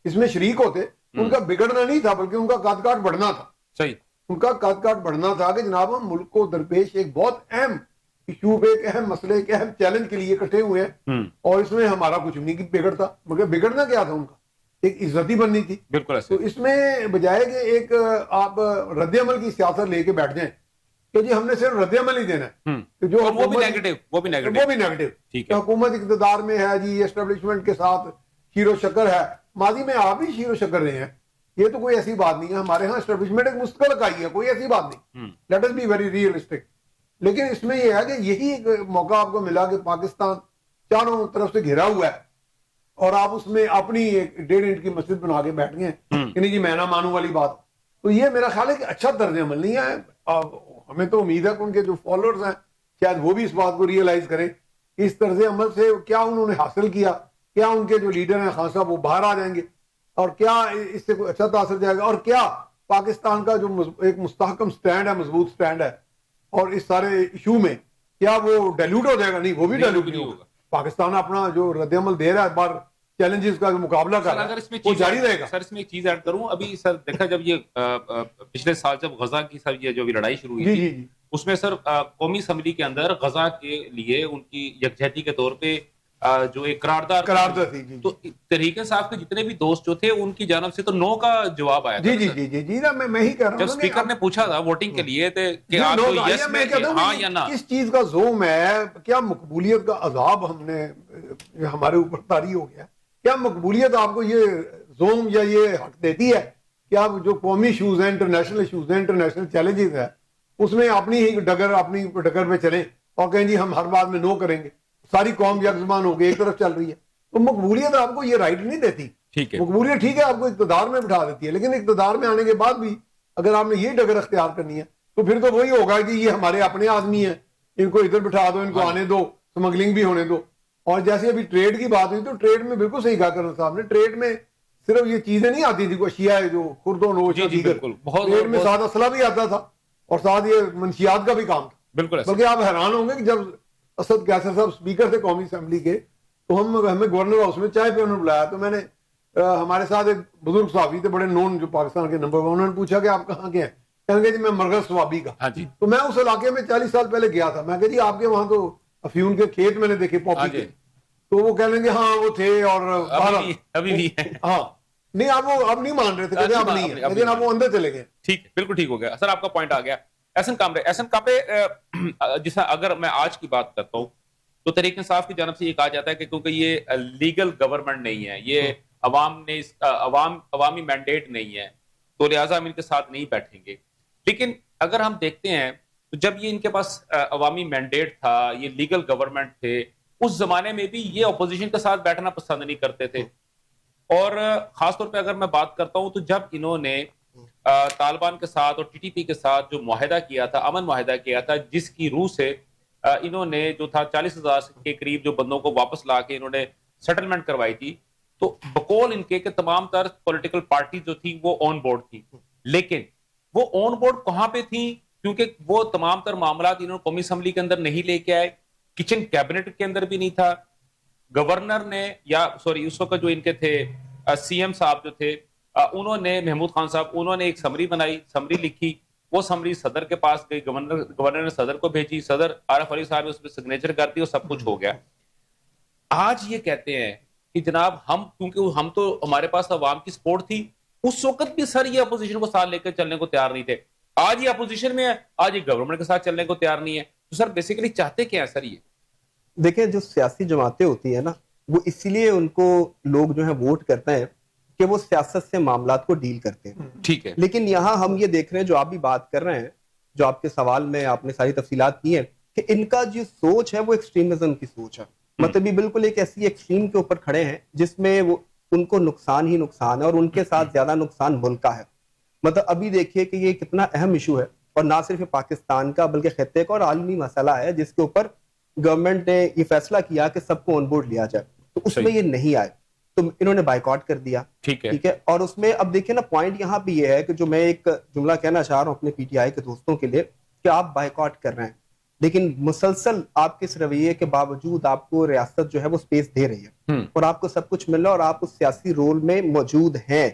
اس میں شریک ہوتے, ان کا بگڑنا نہیں تھا بلکہ ان کا قد کاٹ بڑھنا تھا. صحیح, ان کا قد کاٹ بڑھنا تھا کہ جناب ہم ملک کو درپیش ایک بہت اہم ایشو پہ, ایک اہم مسئلے, ایک اہم چیلنج کے لیے اکٹھے ہوئے ہیں, اور اس میں ہمارا کچھ نہیں بگڑتا, مگر بگڑنا کیا تھا ان کا, ایک عزتی بننی تھی. بالکل. تو اس میں بجائے کہ ایک آپ رد عمل کی سیاست لے کے بیٹھ جائیں کہ جی ہم نے صرف رد عمل ہی دینا ہے, کہ جو وہ بھی نیگیٹو حکومت اقتدار میں ہے جی, اسٹیبلشمنٹ کے ساتھ شیر و شکر ہے, ماضی میں آپ بھی شیر و شکر رہے ہیں, یہ تو کوئی ایسی بات نہیں ہے, ہمارے ہاں اسٹیبلشمنٹ ایک مستقل اکائی ہے, کوئی ایسی بات نہیں, let us be very realistic. لیکن اس میں یہ ہے کہ یہی ایک موقع آپ کو ملا کہ پاکستان چاروں طرف سے گھرا ہوا ہے, اور آپ اس میں اپنی ایک 1.5 انچ کی مسجد بنا کے بیٹھ گئے کہ نہیں جی میں نہ مانوں والی بات. تو یہ میرا خیال ہے کہ اچھا طرز عمل نہیں ہے. ہمیں تو امید ہے کہ ان کے جو فالوورز ہیں شاید وہ بھی اس بات کو ریئلائز کریں کہ اس طرز عمل سے کیا انہوں نے حاصل کیا, کیا ان کے جو لیڈر ہیں خان صاحب وہ باہر آ جائیں گے, اور کیا اس سے کوئی اچھا تاثر جائے گا, اور کیا پاکستان کا جو ایک مستحکم سٹینڈ ہے, مضبوط سٹینڈ ہے, اور اس سارے ایشو میں کیا وہ ڈیلوٹ ہو جائے گا. نہیں, وہ بھی ڈیلوٹ نہیں ہوگا. پاکستان اپنا جو رد عمل دے رہا ہے بار چیلنجز کا مقابلہ کر رہا ہے وہ جاری رہے گا. سر اس میں ایک چیز ایڈ کروں, ابھی سر دیکھا جب یہ پچھلے سال جب غزہ کی سر یہ جو بھی لڑائی شروع ہوئی تھی, اس میں سر قومی اسمبلی کے اندر غزہ کے لیے ان کی یکجہتی کے طور پہ جو ایک قرارداد تھی, تو تحریک انصاف کے جتنے بھی دوست جو تھے ان کی جانب سے تو نو کا جواب آیا تھا. جی نا, میں ہی کہہ رہا ہوں, جب اسپیکر نے پوچھا تھا ووٹنگ کے لیے کہ آپ کو یس میں ہاں یا نہ, کس چیز کا زوم ہے, کیا مقبولیت کا عذاب ہم نے ہمارے اوپر طاری ہو گیا, کیا مقبولیت آپ کو یہ زوم یا یہ حق دیتی ہے کہ آپ جو قومی ایشوز ہیں, انٹرنیشنل ایشوز ہیں, انٹرنیشنل چیلنجز ہیں, اس میں اپنی ہی اپنی ڈگر پہ چلیں اور کہیں جی ہم ہر بات میں نو کریں گے, ساری قوم یک زبان ہو گئی, ایک طرف چل رہی ہے. تو مقبولیت آپ کو یہ رائٹ نہیں دیتی. مقبولیت ٹھیک ہے آپ کو اقتدار میں بٹھا دیتی ہے, لیکن اقتدار میں آنے کے بعد بھی اگر آپ نے یہ ڈگر اختیار کرنی ہے تو پھر تو وہی ہوگا کہ یہ ہمارے اپنے آدمی ہیں, ان کو ادھر بٹھا دو, ان کو آنے دو, سمگلنگ بھی ہونے دو. اور جیسے ابھی ٹریڈ کی بات ہوئی تو ٹریڈ میں بالکل صحیح کہا کرن صاحب نے, ٹریڈ میں صرف یہ چیزیں نہیں آتی تھی, کوئی اشیاء جو خرد و نوش, ٹریڈ میں ساتھ اسلحہ بھی آتا تھا اور ساتھ یہ منشیات کا بھی کام تھا. بالکل. بلکہ آپ حیران ہوں گے کہ جب اسد قیصر صاحب اسپیکر تھے قومی اسمبلی کے, تو ہمیں گورنر ہاؤس میں چائے پہ انہوں نے بلایا, تو میں نے ہمارے ساتھ ایک بزرگ صحافی تھے بڑے نون جو پاکستان کے نمبر 1, انہوں نے پوچھا کہ آپ کہاں کے ہیں, کہیں گے جی میں مرغز صوابی کا. تو میں اس علاقے میں 40 سال پہلے گیا تھا, میں کہا جی آپ کے وہاں تو افیون کے کھیت میں نے دیکھے پاپی کے, تو وہ کہہ لیں گے ہاں وہ تھے, اور ابھی بھی ہاں نہیں, آپ وہ اب نہیں مان رہے تھے, کہتے اب نہیں ہے, لیکن آپ وہ اندر چلے گئے. ٹھیک, بالکل ٹھیک ہو گیا سر, آپ کا پوائنٹ آ گیا. احسن کامرے جیسا اگر میں آج کی بات کرتا ہوں تو تحریک انصاف کی جانب سے یہ کہا جاتا ہے کہ کیونکہ یہ لیگل گورنمنٹ نہیں ہے, یہ عوامی مینڈیٹ نہیں ہے, تو لہٰذا ہم ان کے ساتھ نہیں بیٹھیں گے. لیکن اگر ہم دیکھتے ہیں تو جب یہ ان کے پاس عوامی مینڈیٹ تھا, یہ لیگل گورنمنٹ تھے, اس زمانے میں بھی یہ اپوزیشن کے ساتھ بیٹھنا پسند نہیں کرتے تھے. اور خاص طور پہ اگر میں بات کرتا ہوں تو جب انہوں نے طالبان کے ساتھ اور ٹی ٹی پی کے ساتھ جو معاہدہ کیا تھا, امن معاہدہ کیا تھا, جس کی روح سے انہوں نے جو تھا 40,000 کے قریب جو بندوں کو واپس لا کے انہوں نے سیٹلمنٹ کروائی تھی, تو بقول ان کے کہ تمام تر پولیٹیکل پارٹی جو تھی وہ آن بورڈ تھی. لیکن وہ آن بورڈ کہاں پہ تھی, کیونکہ وہ تمام تر معاملات انہوں نے قومی اسمبلی کے اندر نہیں لے کے آئے, کچن کیبنٹ کے اندر بھی نہیں تھا. گورنر نے اس وقت جو ان کے تھے سی ایم صاحب جو تھے, انہوں نے محمود خان صاحب, انہوں نے ایک سمری بنائی, سمری لکھی, وہ سمری صدر کے پاس گئی, گورنر نے صدر کو بھیجی, صدر عارف علی صاحب نے اس پہ سگنیچر کر دی اور سب کچھ ہو گیا. آج یہ کہتے ہیں کہ جناب ہم, کیونکہ ہم تو ہمارے پاس عوام کی سپورٹ تھی, اس وقت بھی سر یہ اپوزیشن کو ساتھ لے کر چلنے کو تیار نہیں تھے. آج یہ اپوزیشن میں ہے, آج یہ گورنمنٹ کے ساتھ چلنے کو تیار نہیں ہے. تو سر بیسیکلی چاہتے کیا ہے سر یہ؟ دیکھیں, جو سیاسی جماعتیں ہوتی ہیں نا, وہ اسی لیے ان کو لوگ جو ہے ووٹ کرتے ہیں کہ وہ سیاست سے معاملات کو ڈیل کرتے ہیں. ٹھیک ہے. لیکن یہاں ہم یہ دیکھ رہے ہیں, جو آپ بھی بات کر رہے ہیں, جو آپ کے سوال میں آپ نے ساری تفصیلات کی ہیں, کہ ان کا جو سوچ ہے وہ ایکسٹریمزم کی سوچ ہے. مطلب یہ بالکل ایک ایسی ایکسٹریم کے اوپر کھڑے ہیں جس میں وہ ان کو نقصان ہی نقصان ہے اور ان کے ساتھ زیادہ نقصان ملک کا ہے. مطلب ابھی دیکھیے کہ یہ کتنا اہم ایشو ہے اور نہ صرف پاکستان کا بلکہ خطے کا اور عالمی مسئلہ ہے جس کے اوپر گورنمنٹ نے یہ فیصلہ کیا کہ سب کو آن بورڈ لیا جائے, تو اس میں یہ نہیں آئے تو انہوں نے بائیکاٹ کر دیا. ٹھیک ہے, اور اس میں اب دیکھیں نا پوائنٹ یہاں پہ یہ ہے کہ جو میں ایک جملہ کہنا چاہ رہا ہوں اپنے پی ٹی آئی کے دوستوں کے لیے کہ آپ بائیکاٹ کر رہے ہیں لیکن مسلسل آپ کے اس رویے کے باوجود آپ کو ریاست جو ہے وہ سپیس دے رہی ہے اور آپ کو سب کچھ مل رہا ہے اور آپ اس سیاسی رول میں موجود ہیں.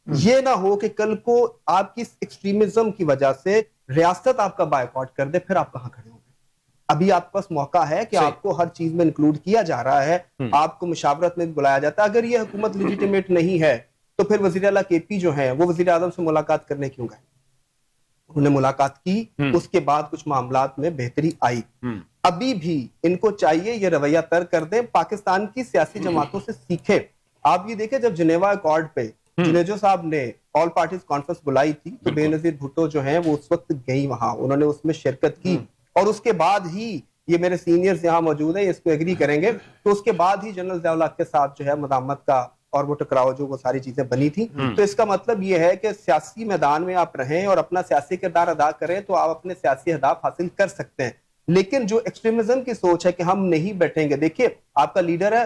یہ نہ ہو کہ کل کو آپ کی ایکسٹریمزم کی وجہ سے ریاست آپ کا بائیکاٹ کر دے, پھر آپ کہاں کھڑے ہوں گے؟ ابھی آپ کے پاس موقع ہے کہ آپ کو ہر چیز میں انکلوڈ کیا جا رہا ہے, آپ کو مشاورت میں بلایا جاتا ہے. اگر یہ حکومت لیجیٹیمیٹ نہیں ہے تو پھر وزیر اعلیٰ کے پی جو ہیں وہ وزیر اعظم سے ملاقات کرنے کیوں گئے؟ انہوں نے ملاقات کی, اس کے بعد کچھ معاملات میں بہتری آئی. ابھی بھی ان کو چاہیے یہ رویہ ترک کر دیں, پاکستان کی سیاسی جماعتوں سے سیکھیں. آپ یہ دیکھیں جب جنیوا ایکارڈ پہ جنیجو صاحب نے آل پارٹیز کانفرنس بلائی تھی تو بے نظیر بھٹو جو ہیں وہ اس وقت گئی وہاں, انہوں نے اس میں شرکت کی اور اس کے بعد ہی یہ میرے سینئرز یہاں موجود ہیں اس کو ایگری کریں گے, تو اس کے بعد ہی جنرل ضیاء الحق کے ساتھ جو ہے مداحمت کا اور وہ ٹکراؤ جو وہ ساری چیزیں بنی تھی. تو اس کا مطلب یہ ہے کہ سیاسی میدان میں آپ رہیں اور اپنا سیاسی کردار ادا کریں تو آپ اپنے سیاسی اہداف حاصل کر سکتے ہیں. لیکن جو ایکسٹریمزم کی سوچ ہے کہ ہم نہیں بیٹھیں گے, دیکھیے آپ کا لیڈر ہے,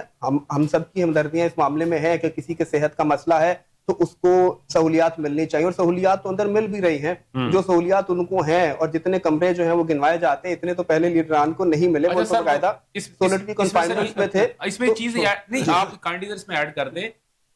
ہم سب کی ہمدردیاں اس معاملے میں ہے کہ کسی کے صحت کا مسئلہ ہے تو اس کو سہولیات ملنی چاہیے اور سہولیات تو اندر مل بھی رہی ہیں. جو سہولیات ان کو ہیں اور جتنے کمرے جو ہیں وہ گنوائے جاتے ہیں اتنے تو پہلے لیڈران کو نہیں ملے, وہ تو باقاعدہ سولٹری کنفائنمنٹ میں تھے. اس میں چیز نہیں آپ کینڈیڈیٹس میں ایڈ کر دیں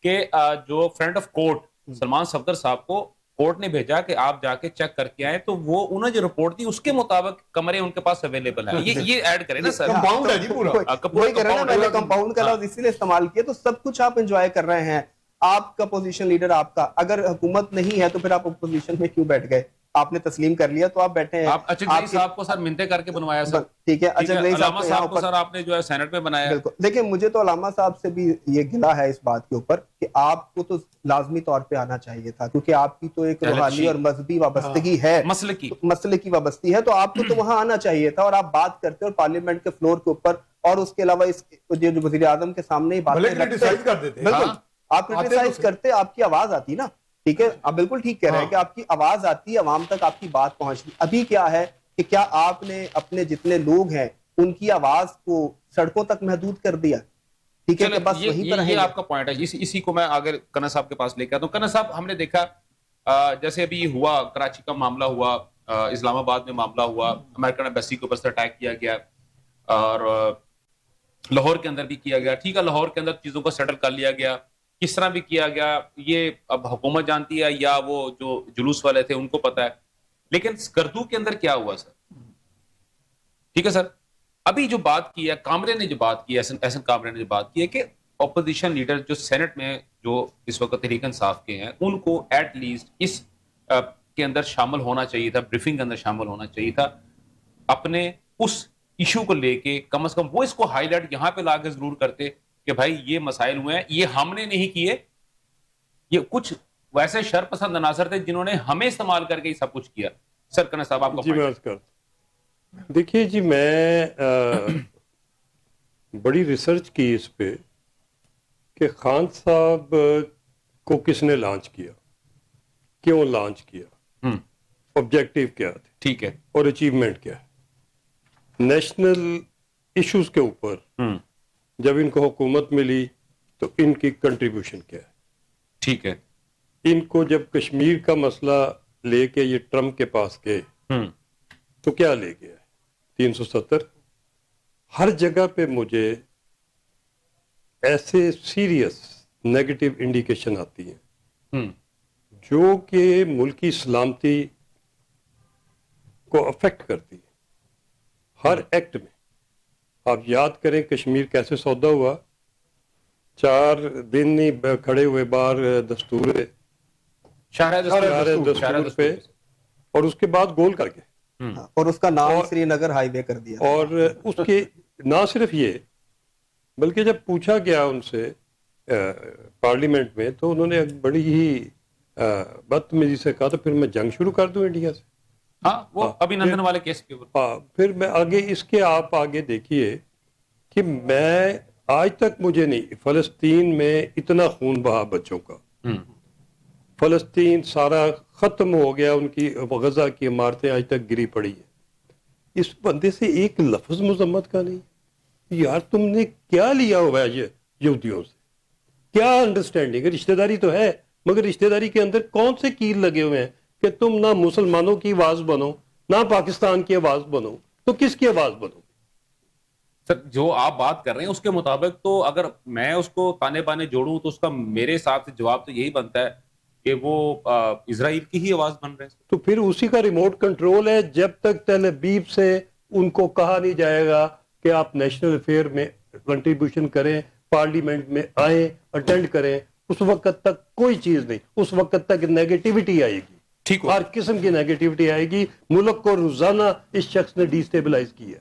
کہ جو front of court Salman Safdar صاحب کو کورٹ نے بھیجا کہ آپ جا کے چیک کر کے آئیں, تو وہ انہوں نے جو رپورٹ دی اس کے مطابق کمرے ان کے پاس اویلیبل ہیں. یہ ایڈ کریں نا سر, کمپاؤنڈ ہے جی پورا, وہی کہہ رہا نا میں نے کمپاؤنڈ کا لفظ اسی لیے استعمال کیا. تو سب کچھ آپ انجوائے کر رہے ہیں, آپ کا پوزیشن لیڈر آپ کا, اگر حکومت نہیں ہے تو پھر آپ اپوزیشن میں کیوں بیٹھ گئے؟ آپ نے تسلیم کر لیا تو آپ بیٹھے ہیں. آپ اچھا صاحب کو سر منتیں کر کے بنوایا سر, ٹھیک ہے, علامہ صاحب کو سر آپ نے جو ہے سینٹ میں بنایا. بالکل, دیکھیں مجھے تو علامہ صاحب سے بھی یہ گلہ ہے اس بات کے اوپر کہ آپ کو تو لازمی طور پہ آنا چاہیے تھا, کیونکہ آپ کی تو ایک روحانی اور مذہبی وابستگی ہے, مسئلے کی وابستی ہے, تو آپ کو تو وہاں آنا چاہیے تھا اور آپ بات کرتے اور پارلیمنٹ کے فلور کے اوپر اور اس کے علاوہ اس جو وزیر اعظم کے سامنے ہی باتیں بالکل آپ کرٹیسائز کرتے, آپ کی آواز آتی نا. ٹھیک ہے, آپ بالکل ٹھیک کہہ رہے ہیں کہ آپ کی آواز آتی, عوام تک آپ کی بات پہنچتی. ابھی کیا ہے کہ کیا آپ نے اپنے جتنے لوگ ہیں ان کی آواز کو سڑکوں تک محدود کر دیا؟ ٹھیک ہے, بس وہیں پر یہ آپ کا پوائنٹ ہے. اسی کو میں آگے کنر صاحب کے پاس لے کے آتا ہوں. کنر صاحب, ہم نے دیکھا جیسے ابھی ہوا کراچی کا معاملہ ہوا, اسلام آباد میں معاملہ ہوا, امریکن ایمبیسی کے اوپر سے اٹیک کیا گیا اور لاہور کے اندر بھی کیا گیا. ٹھیک ہے, لاہور کے اندر چیزوں کو سیٹل کر لیا گیا, کس طرح بھی کیا گیا یہ اب حکومت جانتی ہے یا وہ جو جلوس والے تھے ان کو پتا ہے. لیکن سکردو کے اندر کیا ہوا سر؟ ٹھیک ہے سر, ابھی جو بات کی ہے کامرے نے, جو بات کی ہے احسن کامرے نے جو بات کی ہے کہ اپوزیشن لیڈر جو سینٹ میں جو اس وقت تحریک انصاف کے ہیں ان کو ایٹ لیسٹ اس کے اندر شامل ہونا چاہیے تھا, بریفنگ کے اندر شامل ہونا چاہیے تھا, اپنے اس ایشو کو لے کے کم از کم وہ اس کو ہائی لائٹ یہاں پہ لا کے ضرور کرتے کہ بھائی یہ مسائل ہوئے ہیں, یہ ہم نے نہیں کیے, یہ کچھ ویسے شرپسند عناصر تھے جنہوں نے ہمیں استعمال کر کے یہ سب کچھ کیا. سر کنر صاحب آپ کا دیکھیے جی, میں بڑی ریسرچ کی اس پہ کہ خان صاحب کو کس نے لانچ کیا, کیوں لانچ کیا, آبجیکٹیو کیا تھے, ٹھیک ہے, اور اچیومنٹ کیا ہے. نیشنل ایشوز کے اوپر جب ان کو حکومت ملی تو ان کی کنٹریبیوشن کیا ہے, ٹھیک ہے. ان کو جب کشمیر کا مسئلہ لے کے یہ ٹرمپ کے پاس گئے تو کیا لے گیا ہے 370. ہر جگہ پہ مجھے ایسے سیریس نیگیٹو انڈیکیشن آتی ہیں جو کہ ملکی سلامتی کو افیکٹ کرتی ہے ہر ایکٹ میں. آپ یاد کریں کشمیر کیسے سودا ہوا, 4 دن ہی کھڑے ہوئے باہر دستور پہ, اور اس کے بعد گول کر کے, اور اس کا نام سری نگر ہائی وے کر دیا. اور اس کے نہ صرف یہ بلکہ جب پوچھا گیا ان سے پارلیمنٹ میں تو انہوں نے بڑی ہی بدتمیزی سے کہا تو پھر میں جنگ شروع کر دوں انڈیا سے. وہ ابھی نندن والے کیس کے اوپر. پھر میں آگے اس کے آپ آگے دیکھیے کہ میں آج تک مجھے نہیں فلسطین میں اتنا خون بہا بچوں کا. فلسطین سارا ختم ہو گیا, ان کی غزہ کی عمارتیں آج تک گری پڑی ہیں. اس بندے سے ایک لفظ مذمت کا نہیں. یار تم نے کیا لیا ہوا ہے یہ یہودیوں سے؟ کیا انڈرسٹینڈنگ؟ رشتہ داری تو ہے, مگر رشتہ داری کے اندر کون سے کیل لگے ہوئے ہیں کہ تم نہ مسلمانوں کی آواز بنو نہ پاکستان کی آواز بنو, تو کس کی آواز بنو؟ سر جو آپ بات کر رہے ہیں اس کے مطابق تو اگر میں اس کو تانے بانے جوڑوں تو اس کا میرے حساب سے جواب تو یہی بنتا ہے کہ وہ اسرائیل کی ہی آواز بن رہے ہیں. تو پھر اسی کا ریموٹ کنٹرول ہے. جب تک تل ابیب سے ان کو کہا نہیں جائے گا کہ آپ نیشنل افیئر میں کنٹریبیوشن کریں, پارلیمنٹ میں آئیں, اٹینڈ کریں, اس وقت تک کوئی چیز نہیں. اس وقت تک نیگیٹیوٹی آئے گی, ٹھیک, ہر قسم کی نیگیٹیوٹی آئے گی. ملک کو روزانہ اس شخص نے ڈی اسٹیبلائز کیا.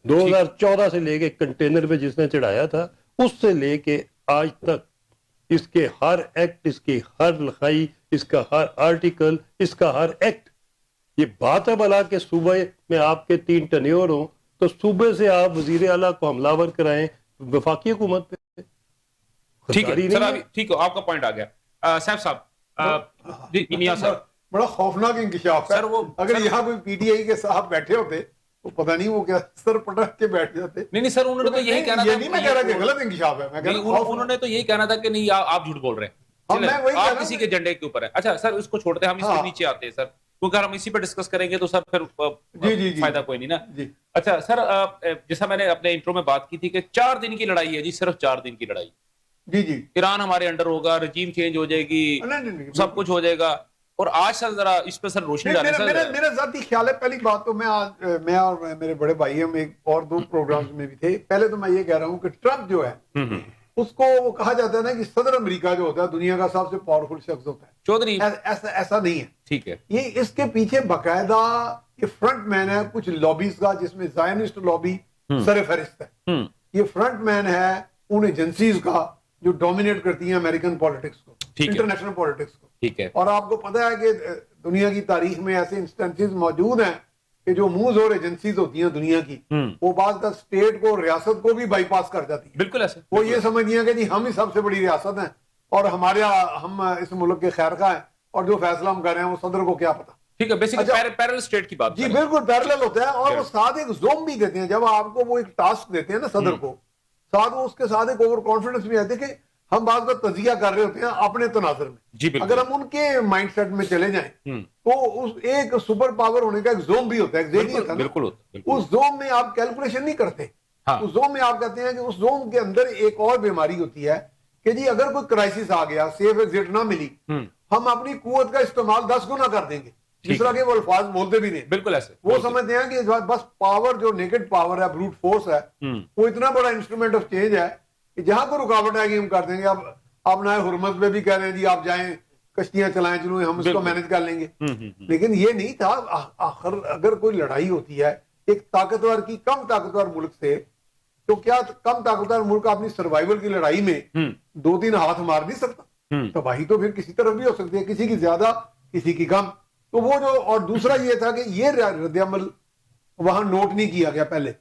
2014 سے لے کے کنٹینر پہ جس نے چڑھایا تھا, اس سے لے کے آج تک اس کے ہر ایکٹ, اس کی ہر لکھائی, اس کا ہر آرٹیکل, اس کا ہر ایکٹ. یہ بات ہے بھلا کہ صوبہ میں آپ کے 3 ٹینیور ہوں تو صوبے سے آپ وزیر اعلیٰ کو حملہ ور کرائیں وفاقی حکومت پہ. ٹھیک ہے سر, ٹھیک ہے, آپ کا پوائنٹ آ گیا. صاحب جی میاں صاحب, بڑا خوفناک انکشاف ہے. اگر یہاں کوئی پی ٹی آئی کے صاحب بیٹھے ہوتے تو پتہ نہیں وہ کیا سر پٹک کے بیٹھ جاتے. نہیں سر, انہوں نے تو یہی کہنا تھا. نہیں میں کہہ رہا کہ غلط انکشاف ہے, میں کہہ رہا انہوں نے تو یہی کہنا تھا کہ نہیں آپ جھوٹ بول رہے ہیں, آپ کسی کے جھنڈے کے اوپر ہیں. اچھا سر اس کو چھوڑتے ہیں, ہم اس کے نیچے آتے ہیں سر, کیونکہ ہم اسی پہ ڈسکس کریں گے تو سر پھر فائدہ کوئی نہیں نا. اچھا سر, جیسا میں نے اپنے انٹرو میں بات کی تھی کہ 4 دن کی لڑائی ہے جی, صرف 4 دن کی لڑائی. جی جی, ایران ہمارے انڈر ہوگا, رجیم چینج ہو جائے گی, سب کچھ ہو جائے گا. اور آج سر ذرا اس پہ سر روشنی ڈالیں سر. میرا ذاتی خیال ہے, پہلی بات تو میں اور میرے بڑے بھائی ہم ایک اور 2 پروگرامز میں بھی تھے. پہلے تو میں یہ کہہ رہا ہوں کہ ٹرمپ جو ہے اس کو وہ کہا جاتا ہے نا کہ صدر امریکہ جو ہوتا ہے دنیا کا سب سے پاورفل شخص ہوتا ہے. چودھری ایسا نہیں ہے. ٹھیک ہے, یہ اس کے پیچھے باقاعدہ یہ فرنٹ مین ہے کچھ لابیز کا, جس میں زائنسٹ لابی سر فہرست ہے. یہ فرنٹ مین ہے ان ایجنسیز کا جو ڈومینیٹ کرتی ہیں امریکن پالیٹکس کو, انٹرنیشنل پالیٹکس کو. ٹھیک ہے, اور آپ کو پتہ ہے کہ دنیا کی تاریخ میں ایسے انسٹنسز موجود ہیں کہ جو موز اور ایجنسیز ہوتی ہیں دنیا کی, وہ بعض کا اسٹیٹ کو, ریاست کو بھی بائی پاس کر جاتی ہیں. بالکل ایسے وہ یہ سمجھتی ہیں کہ جی ہم ہی سب سے بڑی ریاست ہیں اور ہم اس ملک کے خیر خواہ ہیں, اور جو فیصلہ ہم کر رہے ہیں وہ صدر کو کیا پتا. ٹھیک ہے, بیسیکلی پیرل اسٹیٹ کی بات. جی بالکل پیرل ہوتا ہے, اور وہ ساتھ ایک زوم بھی دیتے ہیں. جب آپ کو وہ ایک ٹاسک دیتے ہیں نا صدر کو, ساتھ وہ اس کے ساتھ ایک اوور کانفیڈنس بھی آتے کہ ہم بات کا تجزیہ کر رہے ہوتے ہیں اپنے تناظر میں. اگر ہم ان کے مائنڈ سیٹ میں چلے جائیں تو اس ایک سپر پاور ہونے کا ایک زوم بھی ہوتا ہے. اس زوم میں آپ کیلکولیشن نہیں کرتے. اس زوم میں آپ کہتے ہیں کہ اس زوم کے اندر ایک اور بیماری ہوتی ہے کہ جی اگر کوئی کرائسس آ گیا, سیف ایگزٹ نہ ملی, ہم اپنی قوت کا استعمال 10 گنا کر دیں گے, جس طرح کے وہ الفاظ بولتے بھی نہیں. بالکل ایسے وہ سمجھتے ہیں کہ بس پاور جو نیکڈ پاور ہے, بروٹ فورس ہے, وہ اتنا بڑا انسٹرومنٹ آف چینج ہے کہ جہاں کوئی رکاوٹ آئے گی ہم کر دیں گے. اب آپ نہ حرمت میں بھی کہہ رہے ہیں جی آپ جائیں کشتیاں چلائیں, چلو ہم اس کو مینج کر لیں گے. لیکن یہ نہیں تھا. آخر اگر کوئی لڑائی ہوتی ہے ایک طاقتور کی کم طاقتور ملک سے, تو کیا کم طاقتور ملک اپنی سروائیول کی لڑائی میں 2-3 ہاتھ مار نہیں سکتا؟ تباہی تو پھر کسی طرف بھی ہو سکتی ہے, کسی کی زیادہ کسی کی کم. تو وہ جو, اور دوسرا یہ تھا کہ یہ رد عمل وہاں نوٹ نہیں کیا گیا پہلے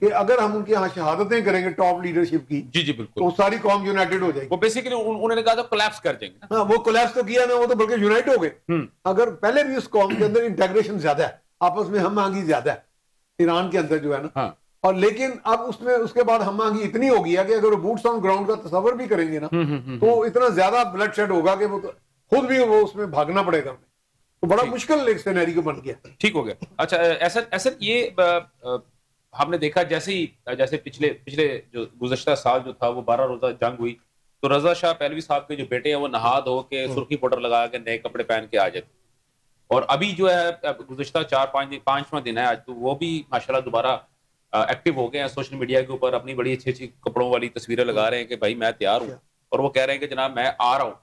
کہ اگر ہم ان کے یہاں شہادتیں کریں گے ٹاپ لیڈرشپ کی, جی بالکل, تو ساری قوم یونائٹڈ ہو جائے گی. وہ بیسیکلی انہوں نے کہا تھا کولیپس کر جائیں گے. ہاں وہ کولیپس تو کیا نا, وہ تو بلکہ یونائٹ ہو گئے. اگر پہلے بھی اس قوم کے اندر انٹیگریشن زیادہ ہے, آپس میں ہم آہنگی زیادہ ہے ایران کے اندر جو ہے نا, اور لیکن اب اس کے بعد ہم آہنگی اتنی ہوگی ہے کہ اگر بوٹس آن گراؤنڈ کا تصور بھی کریں گے نا تو اتنا زیادہ بلڈ شیڈ ہوگا کہ وہ خود بھی وہ اس میں بھاگنا پڑے گا. تو بڑا مشکل ایک سینیریو بن گیا. ٹھیک ہو گیا. اچھا ایسا یہ ہم نے دیکھا جیسے پچھلے جو گزشتہ سال جو تھا وہ 12 روزہ جنگ ہوئی, تو رضا شاہ پہلوی صاحب کے جو بیٹے ہیں وہ نہا دھو کے سرخی پاؤڈر لگا کے نئے کپڑے پہن کے آ جاتے, اور ابھی جو ہے گزشتہ 4-5واں دن ہے آج, تو وہ بھی ماشاءاللہ دوبارہ ایکٹیو ہو گئے ہیں سوشل میڈیا کے اوپر, اپنی بڑی اچھی کپڑوں والی تصویریں لگا رہے ہیں کہ بھائی میں تیار ہوں, اور وہ کہہ رہے ہیں کہ جناب میں آ رہا ہوں.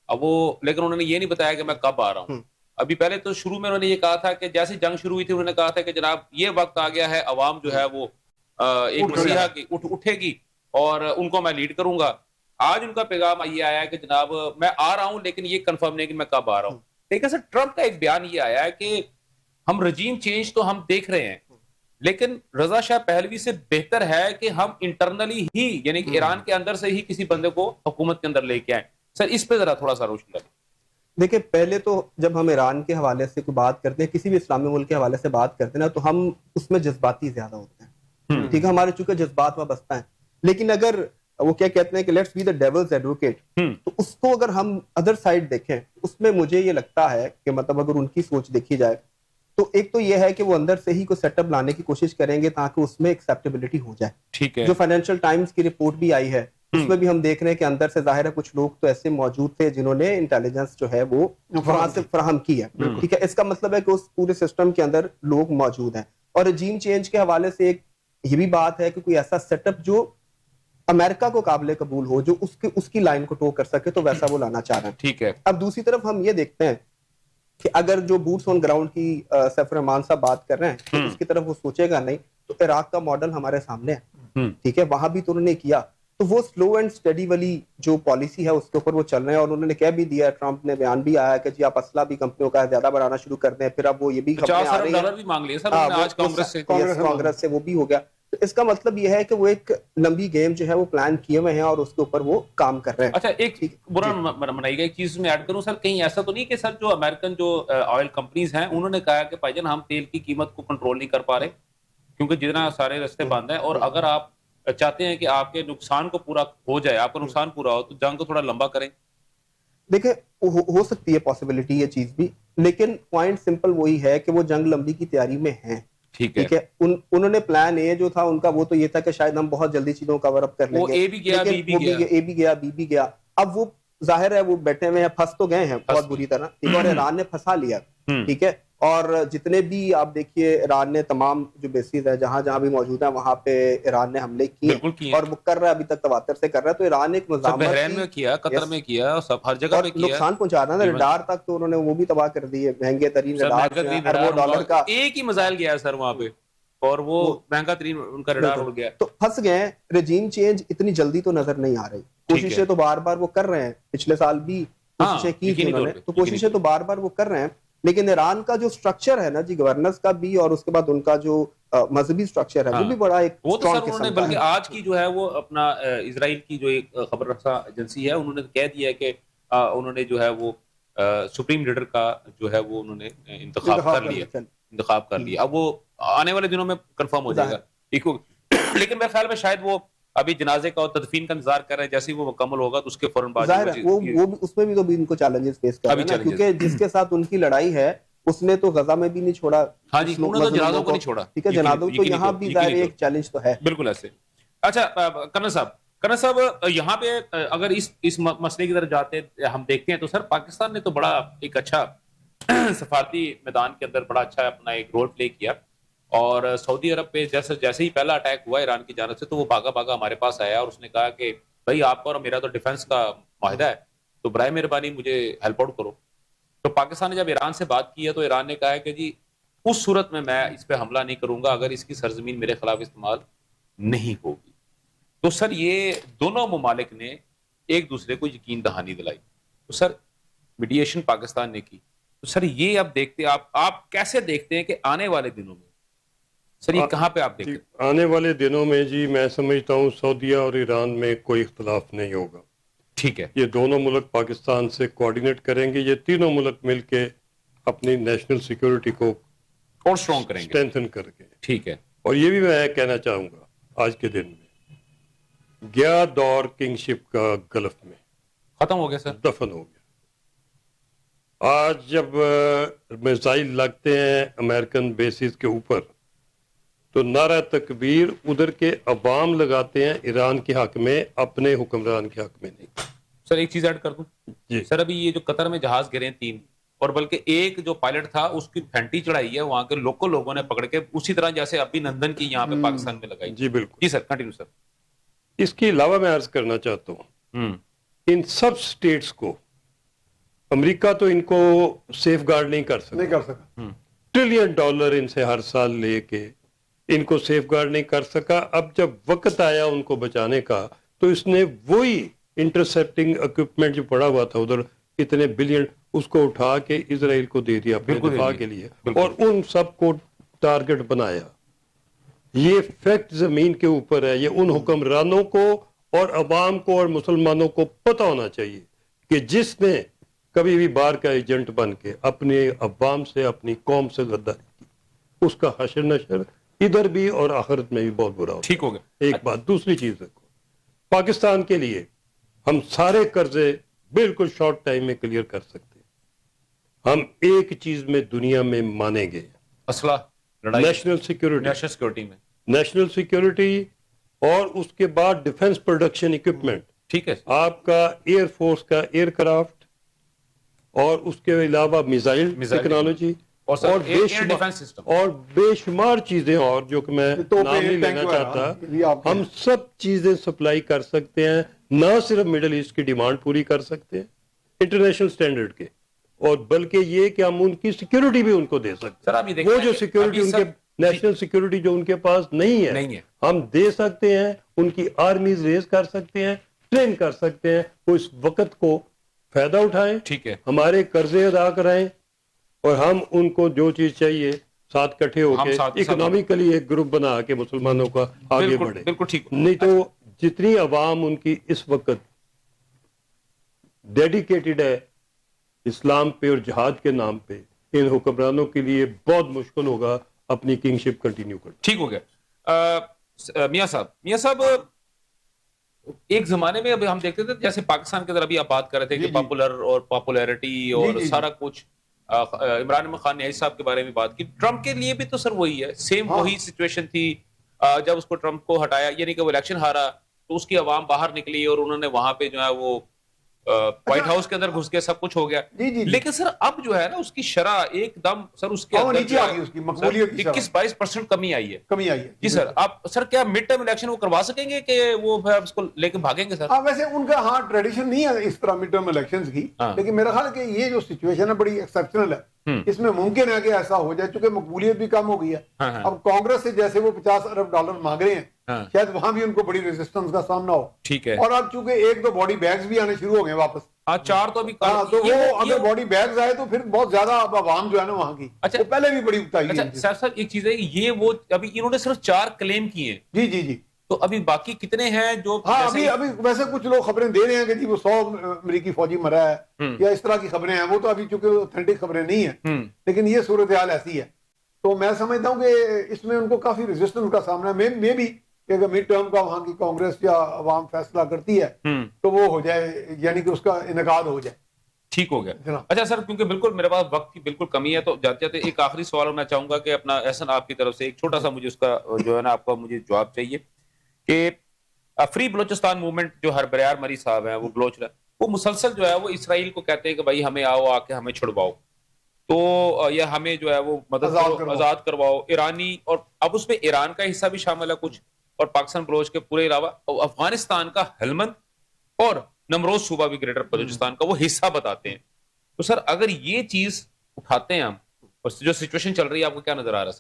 اب وہ لیکن انہوں نے یہ نہیں بتایا کہ میں کب آ رہا ہوں. ابھی پہلے تو شروع میں انہوں نے یہ کہا تھا کہ جیسے جنگ شروع ہوئی تھی انہوں نے کہا تھا کہ جناب یہ وقت آ گیا ہے, عوام جو ہے وہ ایک مسیحا کی اٹھے گی اور ان کو میں لیڈ کروں گا. آج ان کا پیغام یہ آیا ہے کہ جناب میں آ رہا ہوں, لیکن یہ کنفرم نہیں کہ میں کب آ رہا ہوں. لیکن سر ٹرمپ کا ایک بیان یہ آیا ہے کہ ہم رجیم چینج تو ہم دیکھ رہے ہیں, لیکن رضا شاہ پہلوی سے بہتر ہے کہ ہم انٹرنلی ہی یعنی کہ ایران کے اندر سے ہی کسی بندے کو حکومت کے اندر لے کے آئیں. سر اس پہ ذرا تھوڑا سا روشنی ڈالیں. دیکھیں پہلے تو جب ہم ایران کے حوالے سے کوئی بات کرتے ہیں, کسی بھی اسلامی ملک کے حوالے سے بات کرتے ہیں نا, تو ہم اس میں جذباتی زیادہ ہوتے ہیں, ٹھیک ہے, ہمارے چونکہ جذبات وابستہ ہیں. لیکن اگر وہ کیا کہتے ہیں کہ let's be the devil's advocate, تو اس کو اگر ہم ادر سائڈ دیکھیں, اس میں مجھے یہ لگتا ہے کہ مطلب اگر ان کی سوچ دیکھی جائے تو ایک تو یہ ہے کہ وہ اندر سے ہی کوئی سیٹ اپ لانے کی کوشش کریں گے تاکہ اس میں ایکسیپٹیبلٹی ہو جائے. ٹھیک ہے, جو فائنینشیل ٹائمز کی رپورٹ بھی آئی ہے اس میں بھی ہم دیکھ رہے ہیں کہ اندر سے ظاہر ہے کچھ لوگ تو ایسے موجود تھے جنہوں نے انٹیلیجنس جو ہے وہ وہاں سے فراہم کی ہے, ٹھیک ہے. اس کا مطلب ہے کہ اس پورے سسٹم کے اندر لوگ موجود ہیں. اور رجیم چینج کے حوالے سے ایک یہ بھی بات ہے کہ کوئی ایسا سیٹ اپ جو امریکہ کو قابل قبول ہو, جو اس کی لائن کو ٹو کر سکے, تو ویسا وہ لانا چاہ رہے ہیں. ٹھیک ہے. اب دوسری طرف ہم یہ دیکھتے ہیں کہ اگر جو بوٹس آن گراؤنڈ کی سیف الرحمان صاحب بات کر رہے ہیں تو اس کی طرف وہ سوچے گا نہیں, تو عراق کا ماڈل ہمارے سامنے ہے, ٹھیک ہے, وہاں بھی تو انہوں نے کیا. تو وہ سلو اینڈ اسٹڈی والی جو پالیسی ہے اس کے اوپر وہ چل رہے ہیں, اور انہوں نے کہہ بھی دیا, ٹرمپ نے بیان بھی آیا کہ جی آپ اسلحہ بھی کمپنیوں کا زیادہ بڑھانا شروع کر دیں. پھر اب وہ یہ بھی کانگریس سے وہ بھی ہو گیا. تو اس کا مطلب یہ ہے کہ وہ ایک لمبی گیم جو ہے وہ پلان کیے ہوئے ہیں اور اس کے اوپر وہ کام کر رہے ہیں. اچھا ایک برا منائی گئی چیز میں ایڈ کروں سر, کہیں ایسا تو نہیں کہ سر جو امریکن جو آئل کمپنیز ہیں انہوں نے کہا کہ بھائی جان ہم تیل کی قیمت کو کنٹرول نہیں کر پا رہے کیونکہ جتنا سارے رستے بند ہیں, اور اگر آپ چاہتے ہیں کہ آپ کے نقصان کو پورا ہو جائے, آپ کا نقصان پورا ہو, تو جنگ کو تھوڑا لمبا کریں. دیکھیں ہو سکتی ہے پاسبلٹی یہ چیز بھی, لیکن پوائنٹ سمپل وہی ہے کہ وہ جنگ لمبی کی تیاری میں ہیں. ٹھیک ہے, انہوں نے پلان اے جو تھا ان کا وہ تو یہ تھا کہ شاید ہم بہت جلدی چیزوں کو کور اپ کر لیں گے. وہ اے بھی گیا, بی بھی گیا, اے بھی گیا, بی بھی گیا. اب وہ ظاہر ہے وہ بیٹھے ہوئے ہیں, پھنس تو گئے ہیں بہت بری طرح, ٹھیک ہے, اور ایران نے پھنسا لیا, ٹھیک ہے. اور جتنے بھی آپ دیکھیے ایران نے تمام جو بیسز ہے جہاں جہاں بھی موجود ہیں وہاں پہ ایران نے حملے کیے, اور وہ کر رہا ہے ابھی تک تواتر سے کر رہا ہے. تو ایران ایک مزاحمت, بحرین میں کیا, قطر میں کیا, سب ہر جگہ پہ کیا, نقصان پہنچا رہا ہے. ریڈار تک تو انہوں نے وہ بھی تباہ کر دی ہے, مہنگے ترین ریڈار اربوں ڈالر کا, ایک ہی میزائل گیا سر وہاں پہ, اور وہ مہنگا ترین ان کا ریڈار اڑ گیا. تو پھنس گئے. رجیم چینج اتنی جلدی تو نظر نہیں آ رہی. کوششیں تو بار بار وہ کر رہے ہیں, پچھلے سال بھی کوششیں کی تھی انہوں نے, تو کوششیں تو بار بار وہ کر رہے ہیں. لیکن ایران کا جو سٹرکچر ہے نا جی, گورننس کا بھی, اور اس کے بعد ان کا جو مذہبی سٹرکچر ہے وہ بھی بڑا ایک اسٹرانگ قسم کا ہے. بلکہ آج کی جو ہے وہ اپنا اسرائیل کی جو ایک خبر رساں ایجنسی ہے انہوں نے کہہ دیا ہے کہ انہوں نے جو ہے وہ سپریم لیڈر کا جو ہے وہ انہوں نے انتخاب کر لیا. اب وہ آنے والے دنوں میں کنفرم ہو جائے گا. لیکن میرے خیال میں شاید وہ ابھی جنازے کا اور تدفین کا انتظار کر رہے ہیں, جیسے ہی وہ مکمل ہوگا تو اس کے فوراً بعد وہ اس میں بھی تو ان کو چیلنجز فیس کر رہے ہیں, کیونکہ جس کے ساتھ ان کی لڑائی ہے اس نے تو غزہ میں بھی نہیں چھوڑا. ہاں جی, انہوں نے جنازوں کو نہیں چھوڑا, ٹھیک ہے, جنازوں تو یہاں بھی ظاہر ایک چیلنج تو ہے. بالکل ایسے. اچھا کرنل صاحب یہاں پہ اگر اس مسئلے کی طرف جاتے ہم دیکھتے ہیں تو سر پاکستان نے تو بڑا ایک اچھا سفارتی میدان کے اندر بڑا اچھا اپنا ایک رول پلے کیا, اور سعودی عرب پہ جیسے ہی پہلا اٹیک ہوا ایران کی جانب سے تو وہ بھاگا ہمارے پاس آیا, اور اس نے کہا کہ بھائی آپ کا اور میرا تو ڈیفنس کا معاہدہ ہے, تو برائے مہربانی مجھے ہیلپ آؤٹ کرو. تو پاکستان نے جب ایران سے بات کی ہے تو ایران نے کہا ہے کہ جی اس صورت میں اس پہ حملہ نہیں کروں گا اگر اس کی سرزمین میرے خلاف استعمال نہیں ہوگی. تو سر یہ دونوں ممالک نے ایک دوسرے کو یقین دہانی دلائی. تو سر میڈیشن پاکستان نے کی, تو سر یہ اب دیکھتے آپ کیسے دیکھتے ہیں کہ آنے والے دنوں میں سر یہ کہاں پہ آپ دیکھتے ہیں؟ آنے والے دنوں میں جی میں سمجھتا ہوں سعودیہ اور ایران میں کوئی اختلاف نہیں ہوگا. ٹھیک ہے, یہ دونوں ملک پاکستان سے کوارڈینیٹ کریں گے, یہ تینوں ملک مل کے اپنی نیشنل سیکیورٹی کو اور اسٹرانگ کریں گے, اسٹرینتھن کر کے. ٹھیک ہے. اور یہ بھی میں کہنا چاہوں گا آج کے دن میں گیا دور کنگ شپ کا گلف میں ختم ہو گیا سر, دفن ہو گیا. آج جب میزائل لگتے ہیں امریکن بیسز کے اوپر تو نعرہ تکبیر ادھر کے عوام لگاتے ہیں ایران کے حق میں, اپنے حکمران کے حق میں نہیں. سر ایک چیز ایڈ کر دوں جی سر, ابھی یہ جو قطر میں جہاز گرے 3 اور بلکہ ایک جو پائلٹ تھا اس کی پھینٹی چڑھائی ہے وہاں کے لوگوں نے پکڑ کے, اسی طرح جیسے ابھی نندن کی یہاں پہ پاکستان میں لگائی. جی بالکل. جی سر کنٹینیو سر. اس کے علاوہ میں عرض کرنا چاہتا ہوں ان سب سٹیٹس کو امریکہ تو ان کو سیف گارڈ نہیں کر سکا, $1 ٹریلین ان سے ہر سال لے کے ان کو سیف گارڈ نہیں کر سکا. اب جب وقت آیا ان کو بچانے کا تو اس نے وہی انٹرسپٹنگ اکوپمنٹ جو پڑا ہوا تھا ادھر اتنے بلین, اس کو اٹھا کے اسرائیل کو دے دیا اپنے دفاع کے لیے, اور ان سب کو ٹارگٹ بنایا. یہ فیکٹ زمین کے اوپر ہے. یہ ان حکمرانوں کو اور عوام کو اور مسلمانوں کو پتہ ہونا چاہیے کہ جس نے کبھی بھی باہر کا ایجنٹ بن کے اپنے عوام سے اپنی قوم سے غداری کی, اس کا حشر نشر ادھر بھی اور آخرت میں بھی بہت برا ہوگا. ٹھیک ہو گیا. ایک بات. دوسری چیز دیکھو, پاکستان کے لیے ہم سارے قرضے بالکل شارٹ ٹائم میں کلیئر کر سکتے ہیں. ہم ایک چیز میں دنیا میں مانیں گے, اسلحہ, نیشنل سیکیورٹی. نیشنل سیکورٹی میں نیشنل سیکیورٹی اور اس کے بعد ڈیفنس پروڈکشن اکوپمنٹ. ٹھیک ہے. آپ کا ایئر فورس کا ایئر کرافٹ اور اس کے علاوہ میزائل ٹیکنالوجی اور بے شمار چیزیں اور جو کہ میں نام نہیں لینا چاہتا, ہم سب چیزیں سپلائی کر سکتے ہیں. نہ صرف مڈل ایسٹ کی ڈیمانڈ پوری کر سکتے ہیں انٹرنیشنل سٹینڈرڈ کے, اور بلکہ یہ کہ ہم ان کی سیکیورٹی بھی ان کو دے سکتے ہیں. وہ جو سیکیورٹی ان کے نیشنل سیکیورٹی جو ان کے پاس نہیں ہے ہم دے سکتے ہیں. ان کی آرمیز ریز کر سکتے ہیں, ٹرین کر سکتے ہیں. وہ اس وقت کو فائدہ اٹھائیں, ٹھیک ہے, ہمارے قرضے ادا کرائیں, اور ہم ان کو جو چیز چاہیے ساتھ کٹھے ہو کے اکنامکلی ایک گروپ بنا کے مسلمانوں کا آگے بڑھے. بالکل ٹھیک. نہیں تو جتنی عوام ان کی اس وقت ڈیڈیکیٹڈ ہے اسلام پہ اور جہاد کے نام پہ, ان حکمرانوں کے لیے بہت مشکل ہوگا اپنی کنگ شپ کنٹینیو کرنا. ٹھیک ہو گیا. میاں صاحب ایک زمانے میں ابھی ہم دیکھتے تھے جیسے پاکستان کے اندر ابھی آپ بات کر رہے تھے کہ پاپولر اور پاپولیرٹی اور سارا کچھ, عمران خان نے صاحب کے بارے میں بات کی. ٹرمپ کے لیے بھی تو سر وہی ہے, سیم وہی سچویشن تھی جب اس کو ٹرمپ کو ہٹایا, یعنی کہ وہ الیکشن ہارا تو اس کی عوام باہر نکلی اور انہوں نے وہاں پہ جو ہے وہ وائٹ ہاؤس کے اندر گھس کے سب کچھ ہو گیا. لیکن سر اب جو ہے نا اس کی شرح ایک دم سر اس کے اندر 21-22% کمی آئی ہے. جی سر, آپ سر کیا مڈ ٹرم الیکشن وہ کروا سکیں گے کہ وہ اس کو لے کے بھاگیں گے سر؟ ویسے ان کا ٹریڈیشن نہیں ہے اس طرح مڈ ٹرم الیکشنز کی, لیکن میرا خیال ہے کہ یہ جو سچویشن ہے بڑی ایکسیپشنل ہے. اس میں ممکن ہے کہ ایسا ہو جائے چونکہ مقبولیت بھی کم ہو گئی ہے. اب کانگریس سے جیسے وہ $50 ارب مانگ رہے ہیں, شاید وہاں بھی ان کو بڑی ریزسٹنس کا سامنا ہو. ٹھیک ہے. اور اب چونکہ 1-2 باڈی بیگز بھی آنے شروع ہو گئے واپس, 4 تو ابھی, تو وہ اگر باڈی بیگز آئے تو پھر بہت زیادہ اب عوام جو ہے نا وہاں کی وہ پہلے بھی بڑی اکتائی ہے. سر ایک چیز ہے, یہ وہ ابھی انہوں نے صرف 4 کلیم کیے ہیں. جی تو ابھی باقی کتنے ہیں جو ابھی ویسے کچھ لوگ خبریں دے رہے ہیں کہ جی وہ 100 امریکی فوجی مرا ہے یا اس طرح کی خبریں ہیں. وہ تو ابھی چونکہ اوتھینٹک خبریں نہیں ہیں, لیکن یہ صورتحال ایسی ہے. تو میں سمجھتا ہوں کہ اس میں ان کو کافی ریزسٹنس کا سامنا ہے. میں بھی کہ اگر مڈ ٹرم کا وہاں کی کانگریس یا عوام فیصلہ کرتی ہے تو وہ ہو جائے, یعنی کہ اس کا انعقاد ہو جائے. ٹھیک ہو گیا. اچھا سر, کیونکہ بالکل میرے پاس وقت کی بالکل کمی ہے تو جاتے جاتے ایک آخری سوال میں چاہوں گا کہ اپنا احسن آپ کی طرف سے ایک چھوٹا سا مجھے اس کا جو ہے نا آپ کا مجھے جواب چاہیے کہ فری بلوچستان موومنٹ جو ہر بریار مری صاحب ہیں وہ بلوچ رہے, وہ مسلسل جو ہے وہ اسرائیل کو کہتے ہیں کہ بھائی ہمیں آؤ, آ کے ہمیں چھڑواؤ, تو یا ہمیں جو ہے وہ مدد آزاد کرواؤ ایرانی. اور اب اس میں ایران کا حصہ بھی شامل ہے کچھ, اور پاکستان بلوچ کے پورے علاوہ افغانستان کا ہلمند اور نمروز صوبہ بھی گریٹر بلوچستان کا وہ حصہ بتاتے ہیں. تو سر اگر یہ چیز اٹھاتے ہیں ہم, اور جو سچویشن چل رہی ہے آپ کو کیا نظر آ رہا ہے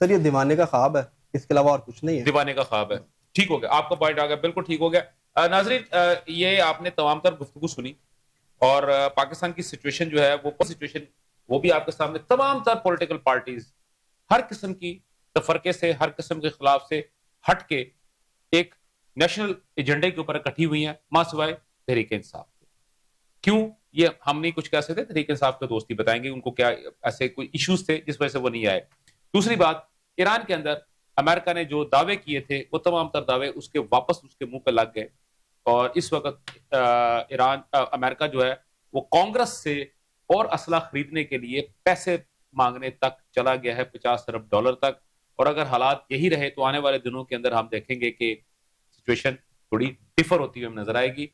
سر؟ یہ دیوانے کا خواب ہے, اس کے علاوہ اور کچھ نہیں ہے. دیوانے کا خواب ہے. ٹھیک ہو گیا, آپ کا پوائنٹ آ گیا, بالکل ٹھیک ہو گیا. ناظرین, یہ آپ نے تمام تر گفتگو سنی, اور پاکستان کی سچویشن جو ہے وہ سچویشن وہ بھی آپ کے سامنے, تمام تر پولیٹیکل پارٹیز ہر قسم کی تفرقے سے, ہر قسم کے خلاف سے ہٹ کے ایک نیشنل ایجنڈے کے اوپر اکٹھی ہوئی ہیں, ماں سوائے تحریک انصاف کے. کیوں یہ ہم نہیں کچھ کہہ سکتے, تحریک انصاف کے دوستی بتائیں گے ان کو کیا ایسے کوئی ایشوز تھے جس وجہ سے وہ نہیں آئے. دوسری بات, ایران کے اندر امریکہ نے جو دعوے کیے تھے وہ تمام تر دعوے اس کے واپس اس کے منہ پہ لگ گئے, اور اس وقت امریکہ جو ہے وہ کانگریس سے اور اسلحہ خریدنے کے لیے پیسے مانگنے تک چلا گیا ہے, $50 ارب تک. اور اگر حالات یہی رہے تو آنے والے دنوں کے اندر ہم دیکھیں گے کہ سچویشن تھوڑی ڈفر ہوتی ہوئی نظر آئے گی.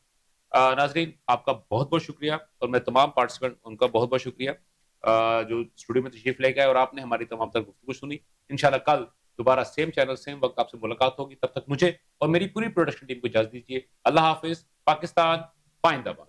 ناظرین, آپ کا بہت بہت شکریہ, اور میں تمام پارٹیسپینٹ ان کا بہت بہت شکریہ جو اسٹوڈیو میں تشریف لے گئے اور آپ نے ہماری تمام تر گفتگو سنی. انشاءاللہ کل دوبارہ سیم چینل سیم وقت آپ سے ملاقات ہوگی. تب تک مجھے اور میری پوری پروڈکشن ٹیم کو اجازت دیجیے. اللہ حافظ. پاکستان پائندہ باد.